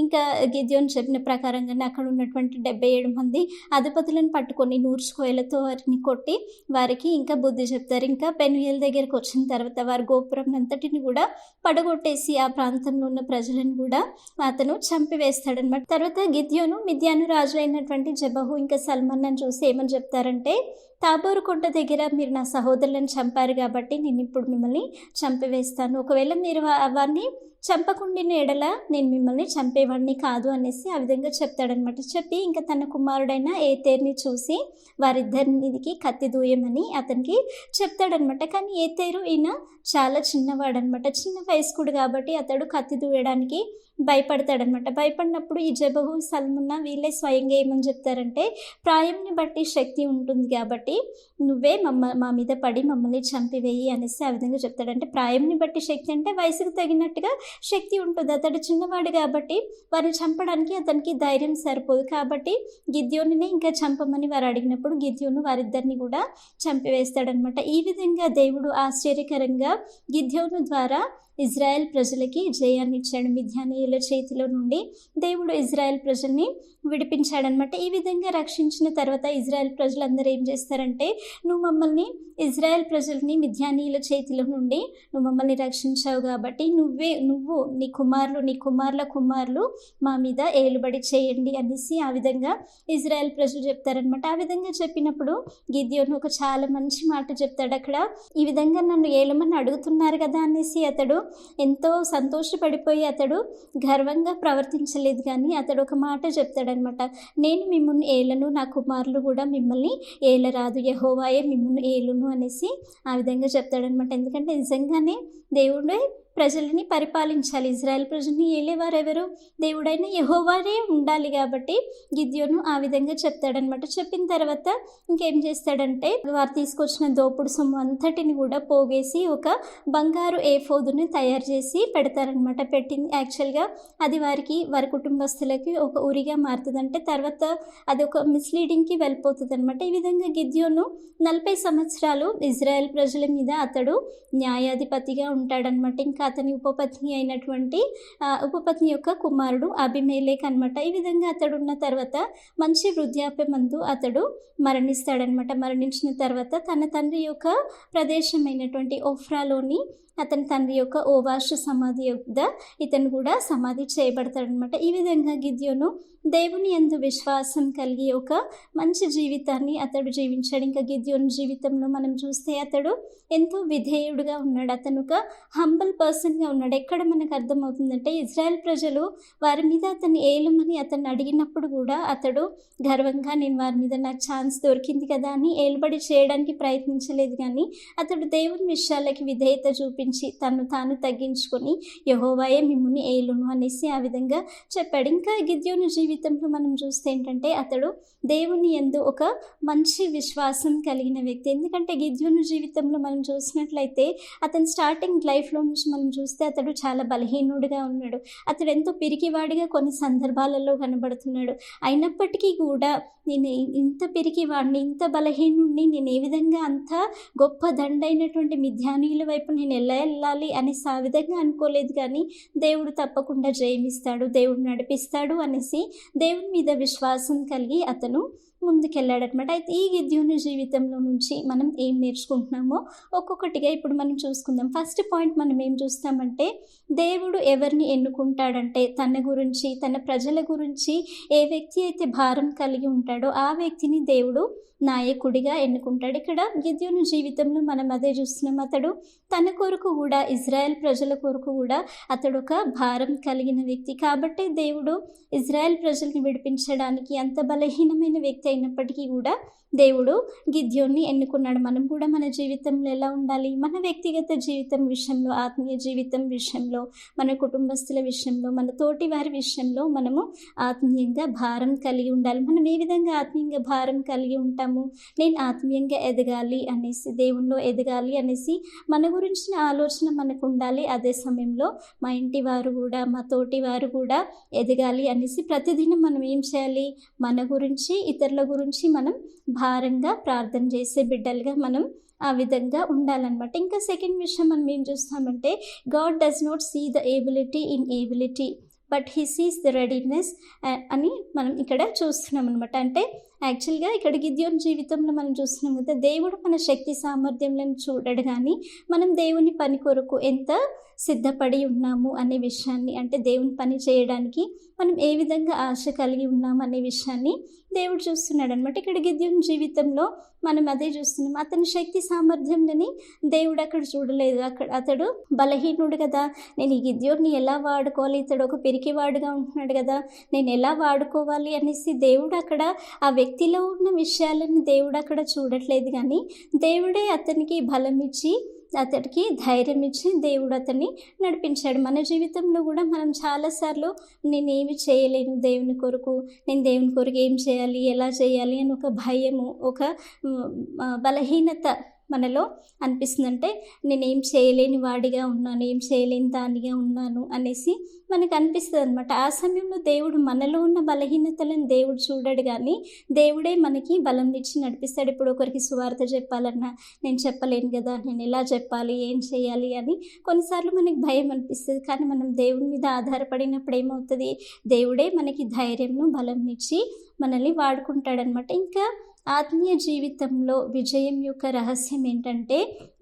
ఇంకా గిద్యోను చెప్పిన ప్రకారంగానే అక్కడ ఉన్నటువంటి 77 మంది అధిపతులను పట్టుకొని నూర్చుకోయలతో వారిని కొట్టి వారికి ఇంకా బుద్ధి చెప్తారు. ఇంకా పెనుయేల్ దగ్గరికి వచ్చిన తర్వాత వారి గోపురం అంతటిని కూడా పడగొట్టేసి ఆ ప్రాంతంలో ఉన్న ప్రజలను కూడా అతను చంపివేస్తాడనమాట. తర్వాత గిద్యోను మిద్యాను రాజు అయినటువంటి జెబహు ఇంకా సల్మన్నను చూసి ఏమని చెప్తారంటే తాబోరు కొండ దగ్గర మీరు నా సహోదరులను చంపారు కాబట్టి నేను ఇప్పుడు మిమ్మల్ని చంపివేస్తాను, ఒకవేళ మీరు వారిని చంపకుండిన ఎడల నేను మిమ్మల్ని చంపేవాడిని కాదు అనేసి ఆ విధంగా చెప్తాడనమాట. చెప్పి ఇంకా తన కుమారుడైన ఏతేరుని చూసి వారిద్దరి మీదకి కత్తి దూయమని అతనికి చెప్తాడనమాట. కానీ ఏతేరు ఈయన చాలా చిన్నవాడనమాట, చిన్న వయస్కుడు కాబట్టి అతడు కత్తి దూయడానికి భయపడతాడనమాట. భయపడినప్పుడు ఈ జెబహు సల్మున్నా వీళ్ళే స్వయంగా ఏమని చెప్తారంటే ప్రాయంని బట్టి శక్తి ఉంటుంది కాబట్టి నువ్వే మా మీద పడి మమ్మల్ని చంపివేయి అనేసి ఆ విధంగా చెప్తాడంటే ప్రాయంని బట్టి శక్తి అంటే వయసుకు తగినట్టుగా శక్తి ఉంటుంది. అతడు చిన్నవాడు కాబట్టి వారిని చంపడానికి అతనికి ధైర్యం సరిపోదు కాబట్టి గిద్యోనునే ఇంకా చంపమని వారు అడిగినప్పుడు గిద్యోను వారిద్దరిని కూడా చంపివేస్తాడనమాట. ఈ విధంగా దేవుడు ఆశ్చర్యకరంగా గిద్యోను ద్వారా ఇజ్రాయెల్ ప్రజలకి జయాన్ని ఇచ్చాడు. మిద్యానీయుల చేతిలో నుండి దేవుడు ఇజ్రాయెల్ ప్రజల్ని విడిపించాడనమాట. ఈ విధంగా రక్షించిన తర్వాత ఇజ్రాయెల్ ప్రజలందరూ ఏం చేస్తారంటే, నువ్వు మమ్మల్ని ఇజ్రాయెల్ ప్రజల్ని మిద్యానీయుల చేతిలో నుండి నువ్వు మమ్మల్ని రక్షించావు కాబట్టి నువ్వు నీ కుమారుల కుమారులు మా మీద ఏలుబడి చేయండి అనేసి ఆ విధంగా ఇజ్రాయెల్ ప్రజలు చెప్తారనమాట. ఆ విధంగా చెప్పినప్పుడు గిద్యోను ఒక చాలా మంచి మాట చెప్తాడు అక్కడ. ఈ విధంగా నన్ను ఏలమని అడుగుతున్నారు కదా అనేసి అతడు ఎంతో సంతోషపడిపోయి అతడు గర్వంగా ప్రవర్తించలేదు, కానీ అతడు ఒక మాట చెప్తాడనమాట. నేను మిమ్మల్ని ఏలను, నా కుమారులు కూడా మిమ్మల్ని ఏలరాదు, యెహోవాయే మిమ్మల్ని ఏలును అనేసి ఆ విధంగా చెప్తాడనమాట. ఎందుకంటే నిజంగానే దేవుడే ప్రజల్ని పరిపాలించాలి. ఇజ్రాయెల్ ప్రజల్ని ఏలేవారు ఎవరు? దేవుడైన యెహోవానే ఉండాలి. కాబట్టి గిద్యోను ఆ విధంగా చెప్తాడనమాట. చెప్పిన తర్వాత ఇంకేం చేస్తాడంటే, వారు తీసుకొచ్చిన దోపుడు సొమ్ము అంతటిని కూడా పోగేసి ఒక బంగారు ఏఫోదుని తయారు చేసి పెడతారనమాట. పెట్టింది యాక్చువల్గా అది వారి కుటుంబస్తులకి ఒక ఉరిగా మారుతుంది. అంటే తర్వాత అది ఒక మిస్లీడింగ్కి వెళ్ళిపోతుంది అనమాట. ఈ విధంగా గిద్యోను 40 సంవత్సరాలు ఇజ్రాయెల్ ప్రజల మీద అతడు న్యాయాధిపతిగా ఉంటాడనమాట. ఇంకా అతని ఉపపత్ని యొక్క కుమారుడు అబీమెలెకు అనమాట. ఈ విధంగా అతడు ఉన్న తర్వాత మంచి వృద్ధాప్యమందు అతడు మరణిస్తాడనమాట. మరణించిన తర్వాత తన తండ్రి యొక్క ప్రదేశమైనటువంటి ఒఫ్రాలోని అతని తండ్రి యొక్క ఓవాషు సమాధి యొద్ద ఇతను కూడా సమాధి చేయబడతాడనమాట. ఈ విధంగా గిద్యోను దేవుని యందు విశ్వాసం కలిగి ఒక మంచి జీవితాన్ని అతడు జీవించాడు. ఇంకా గిద్యోను జీవితంలో మనం చూస్తే అతడు ఎంతో విధేయుడుగా ఉన్నాడు. అతను ఒక హంబల్ పర్సన్గా ఉన్నాడు. ఎక్కడ మనకు అర్థమవుతుందంటే, ఇజ్రాయెల్ ప్రజలు వారి మీద అతన్ని ఏలుమని అతన్ని అడిగినప్పుడు కూడా అతడు గర్వంగా నేను వారి మీద నాకు ఛాన్స్ దొరికింది కదా అని ఏలుబడి చేయడానికి ప్రయత్నించలేదు, కానీ అతడు దేవుని విషయాలకి విధేయత చూపించి తను తాను తగ్గించుకొని యెహోవాయే మిమ్ముని ఏలును అనేసి ఆ విధంగా చెప్పాడు. ఇంకా గిద్యోను జీవితంలో మనం చూస్తే ఏంటంటే, అతడు దేవుని యందు ఒక మంచి విశ్వాసం కలిగిన వ్యక్తి. ఎందుకంటే గిద్యోను జీవితంలో మనం చూసినట్లయితే అతను స్టార్టింగ్ లైఫ్లో నుంచి మనం చూస్తే అతడు చాలా బలహీనుడిగా ఉన్నాడు. అతడు ఎంతో పిరికివాడిగా కొన్ని సందర్భాలలో కనబడుతున్నాడు. అయినప్పటికీ కూడా నేను ఇంత పిరికివాడిని, ఇంత బలహీనుడిని, నేను ఏ విధంగా అంత గొప్ప దండైనటువంటి మిద్యానీయుల వైపు నేను వెళ్ళాలి అనేసి ఆ విధంగా అనుకోలేదు, కానీ దేవుడు తప్పకుండా జయమిస్తాడు, దేవుడు నడిపిస్తాడు అనేసి దేవుని మీద విశ్వాసం కలిగి అతను ముందుకెళ్ళాడనమాట. అయితే ఈ గిద్యోను జీవితంలో నుంచి మనం ఏం నేర్చుకుంటున్నామో ఒక్కొక్కటిగా ఇప్పుడు మనం చూసుకుందాం. ఫస్ట్ పాయింట్ మనం ఏం చూస్తామంటే, దేవుడు ఎవరిని ఎన్నుకుంటాడంటే తన గురించి, తన ప్రజల గురించి ఏ వ్యక్తి అయితే భారం కలిగి ఉంటాడో ఆ వ్యక్తిని దేవుడు నాయకుడిగా ఎన్నుకుంటాడు. ఇక్కడ గిద్యోను జీవితంలో మనం అదే చూస్తున్నాం. అతడు తన కొరకు కూడా, ఇజ్రాయెల్ ప్రజల కొరకు కూడా అతడు ఒక భారం కలిగిన వ్యక్తి. కాబట్టి దేవుడు ఇజ్రాయెల్ ప్రజల్ని విడిపించడానికి అంత బలహీనమైన వ్యక్తి అయినప్పటికీ కూడా దేవుడు గిద్యోన్ని ఎన్నుకున్నాడు. మనం కూడా మన జీవితంలో ఎలా ఉండాలి? మన వ్యక్తిగత జీవితం విషయంలో, ఆత్మీయ జీవితం విషయంలో, మన కుటుంబస్తుల విషయంలో, మన తోటి వారి విషయంలో మనము ఆత్మీయంగా భారం కలిగి ఉండాలి. మనం ఏ విధంగా ఆత్మీయంగా భారం కలిగి ఉంటాము? నేను ఆత్మీయంగా ఎదగాలి అనేసి, దేవునిలో ఎదగాలి అనేసి మన గురించిన ఆలోచన మనకు ఉండాలి. అదే సమయంలో మా ఇంటి వారు కూడా, మా తోటి వారు కూడా ఎదగాలి అనేసి ప్రతిదినం మనం ఏం చేయాలి? మన గురించి, ఇతరుల గురించి మనం భారంగా ప్రార్థన చేసే బిడ్డలుగా మనం ఆ విధంగా ఉండాలన్నమాట. ఇంకా సెకండ్ విషయం మనం ఏం చూస్తామంటే, God does not see the ability in ability but he sees the readiness అని మనం ఇక్కడ చూస్తున్నాం అనమాట. అంటే యాక్చువల్గా ఇక్కడ గిద్యోను జీవితంలో మనం చూస్తున్నాం కదా, దేవుడు మన శక్తి సామర్థ్యాలను చూడడు, కానీ మనం దేవుని పని కొరకు ఎంత సిద్ధపడి ఉన్నాము అనే విషయాన్ని, అంటే దేవుని పని చేయడానికి మనం ఏ విధంగా ఆశ కలిగి ఉన్నాము అనే విషయాన్ని దేవుడు చూస్తున్నాడు అనమాట. ఇక్కడ గిద్యోను జీవితంలో మనం అదే చూస్తున్నాం. అతని శక్తి సామర్థ్యంలని దేవుడు అక్కడ చూడలేదు. అతడు బలహీనుడు కదా, నేను ఈ గిద్యోన్ని ఎలా వాడుకోవాలి, ఇతడు ఒక పిరికివాడుగా ఉంటున్నాడు కదా, నేను ఎలా వాడుకోవాలి అనేసి దేవుడు అక్కడ ఆ వ్యక్తిలో ఉన్న విషయాలను దేవుడు అక్కడ చూడట్లేదు, కానీ దేవుడే అతనికి బలం ఇచ్చి, అతడికి ధైర్యం ఇచ్చి దేవుడు అతన్ని నడిపించాడు. మన జీవితంలో కూడా మనం చాలాసార్లు నేనేమి చేయలేను దేవుని కొరకు, నేను దేవుని కొరకు ఏం చేయాలి, ఎలా చేయాలి అని ఒక భయము, ఒక బలహీనత మనలో అనిపిస్తుందంటే నేనేం చేయలేని వాడిగా ఉన్నాను, ఏం చేయలేని దానిగా ఉన్నాను అనేసి మనకు అనిపిస్తుంది అనమాట. ఆ సమయంలో దేవుడు మనలో ఉన్న బలహీనతలను దేవుడు చూడడు, కానీ దేవుడే మనకి బలం ఇచ్చి నడిపిస్తాడు. ఇప్పుడు ఒకరికి సువార్త చెప్పాలన్నా నేను చెప్పలేను కదా, నేను ఎలా చెప్పాలి, ఏం చేయాలి అని కొన్నిసార్లు మనకి భయం అనిపిస్తుంది. కానీ మనం దేవుడి మీద ఆధారపడినప్పుడు ఏమవుతుంది, దేవుడే మనకి ధైర్యంను బలం ఇచ్చి మనల్ని వాడుకుంటాడనమాట. ఇంకా ఆత్మీయ జీవితంలో విజయం యొక్క రహస్యం ఏంటంటే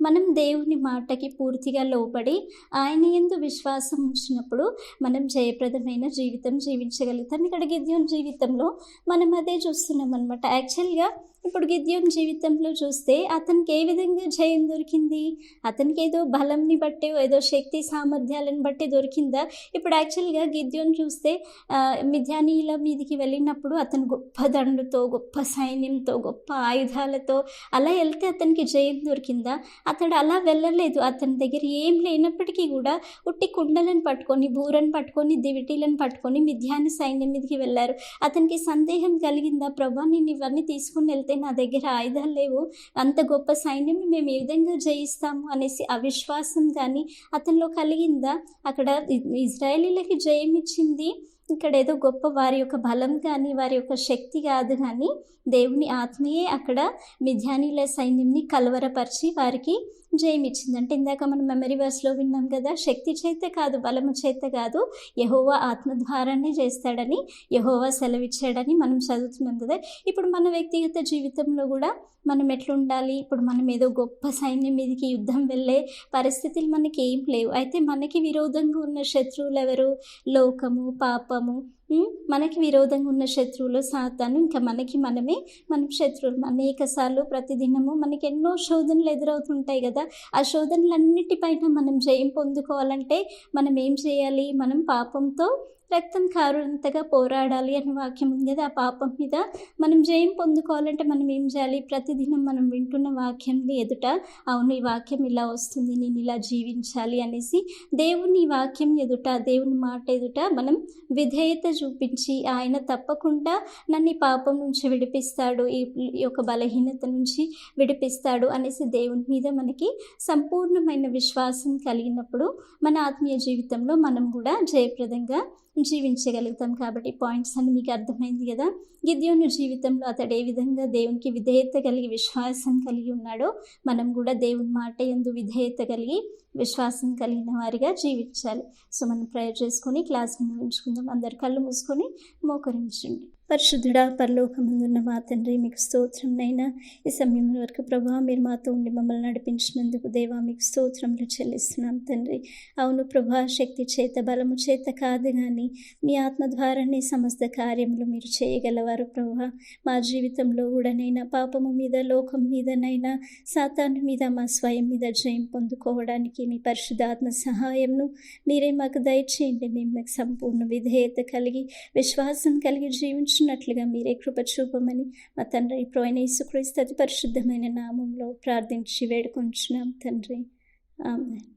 మనం దేవుని మాటకి పూర్తిగా లోబడి ఆయన యందు విశ్వాసం ఉంచినప్పుడు మనం జయప్రదమైన జీవితం జీవించగలుగుతాం. ఇక్కడ గిద్యోను జీవితంలో మనం అదే చూస్తున్నాం అనమాట. యాక్చువల్గా ఇప్పుడు గిద్యోను జీవితంలో చూస్తే అతనికి ఏ విధంగా జయం దొరికింది, అతనికి ఏదో బలంని బట్టి ఏదో శక్తి సామర్థ్యాలను బట్టి దొరికిందా? ఇప్పుడు యాక్చువల్గా గిద్యోను చూస్తే మిద్యానీయుల మీదికి వెళ్ళినప్పుడు అతను గొప్ప దండుతో, గొప్ప సైన్యంతో, గొప్ప ఆయుధాలతో అలా వెళ్తే అతనికి జయం దొరికిందా? అతడు అలా వెళ్ళలేదు. అతని దగ్గర ఏం లేనప్పటికీ కూడా ఉట్టి కుండలను పట్టుకొని, బూరను పట్టుకొని, దివిటీలను పట్టుకొని మిద్యాని సైన్యం మీదకి వెళ్ళారు. అతనికి సందేహం కలిగిందా, ప్రభా నేను ఇవన్నీ తీసుకుని వెళ్తే నా దగ్గర ఆయుధాలు లేవు, అంత గొప్ప సైన్యం మేము ఏ విధంగా జయిస్తాము అనేసి అవిశ్వాసం కానీ అతనిలో కలిగిందా? అక్కడ ఇజ్రాయేలీలకి జయం ఇచ్చింది ఇక్కడ ఏదో గొప్ప వారి యొక్క బలం కానీ వారి యొక్క శక్తి కాదు, కానీ దేవుని ఆత్మయే అక్కడ మిద్యానీల సైన్యంని కలవరపరిచి వారికి జయమిచ్చింది. అంటే ఇందాక మనం మెమరీ వర్స్లో విన్నాం కదా, శక్తి చేత కాదు, బలము చేత కాదు, యెహోవా ఆత్మ ద్వారానే చేస్తాడని యెహోవా సెలవిచ్చాడని మనం చదువుతున్నాం కదా. ఇప్పుడు మన వ్యక్తిగత జీవితంలో కూడా మనం ఎట్లుండాలి, ఇప్పుడు మనం ఏదో గొప్ప సైన్యం మీదకి యుద్ధం వెళ్ళే పరిస్థితులు మనకి ఏం లేవు. అయితే మనకి విరోధంగా ఉన్న శత్రువులు ఎవరు? లోకము, పాపము. మనకి విరోధంగా ఉన్న శత్రువులు సాతాను. ఇంకా మనం శత్రువులు. అనేకసార్లు ప్రతిదినము మనకి ఎన్నో శోధనలు ఎదురవుతుంటాయి కదా. ఆ శోధనలన్నిటిపైన మనం జయం పొందుకోవాలంటే మనం ఏం చేయాలి? మనం పాపంతో రక్తం కారునంతగా పోరాడాలి అని వాక్యం ఉంది కదా. ఆ పాపం మీద మనం జయం పొందుకోవాలంటే మనం ఏం చేయాలి? ప్రతిదినం మనం వింటున్న వాక్యంని ఎదుట, అవును ఈ వాక్యం ఇలా వస్తుంది, నేను ఇలా జీవించాలి అనేసి దేవుని వాక్యం ఎదుట, దేవుని మాట ఎదుట మనం విధేయత చూపించి ఆయన తప్పకుండా నన్ను ఈ పాపం నుంచి విడిపిస్తాడు, ఈ యొక్క బలహీనత నుంచి విడిపిస్తాడు అనేసి దేవుని మీద మనకి సంపూర్ణమైన విశ్వాసం కలిగినప్పుడు మన ఆత్మీయ జీవితంలో మనం కూడా జయప్రదంగా జీవించగలుగుతాం. కాబట్టి పాయింట్స్ అన్ని మీకు అర్థమైంది కదా. గిద్యోను జీవితంలో అతడు ఏ విధంగా దేవునికి విధేయత కలిగి విశ్వాసం కలిగి ఉన్నాడో మనం కూడా దేవుని మాట యందు విధేయత కలిగి విశ్వాసం కలిగిన వారిగా జీవించాలి. సో మనం ప్రేయర్ చేసుకొని క్లాస్ని ముగించుకుందాం. అందరు కళ్ళు మూసుకొని మోకరించండి. పరిశుద్ధుడా, పరలోకమందున్న మా తండ్రి, మీకు స్తోత్రంనైనా ఈ సమయం వరకు ప్రభా మీరు మాతో ఉండి మమ్మల్ని నడిపించినందుకు దేవా మీకు స్తోత్రములు చెల్లిస్తున్నాం తండ్రి. అవును ప్రభా, శక్తి చేత బలము చేత కాదు, కానీ మీ ఆత్మ ద్వారానే సమస్త కార్యములు మీరు చేయగలవారు ప్రభా. మా జీవితంలో కూడానైనా పాపము మీద, లోకం మీదనైనా, సాతాను మీద, మా స్వయం మీద జయం పొందుకోవడానికి మీ పరిశుద్ధాత్మ సహాయంను మీరే మాకు దయచేయండి. మేము మీకు సంపూర్ణ విధేయత కలిగి విశ్వాసం కలిగి జీవించినట్లుగా మీరే కృప చూపమని మా తండ్రి ప్రభువైన యేసుక్రీస్తు అతి పరిశుద్ధమైన నామంలో ప్రార్థించి వేడుకొంచున్నాం తండ్రి. ఆమేన్.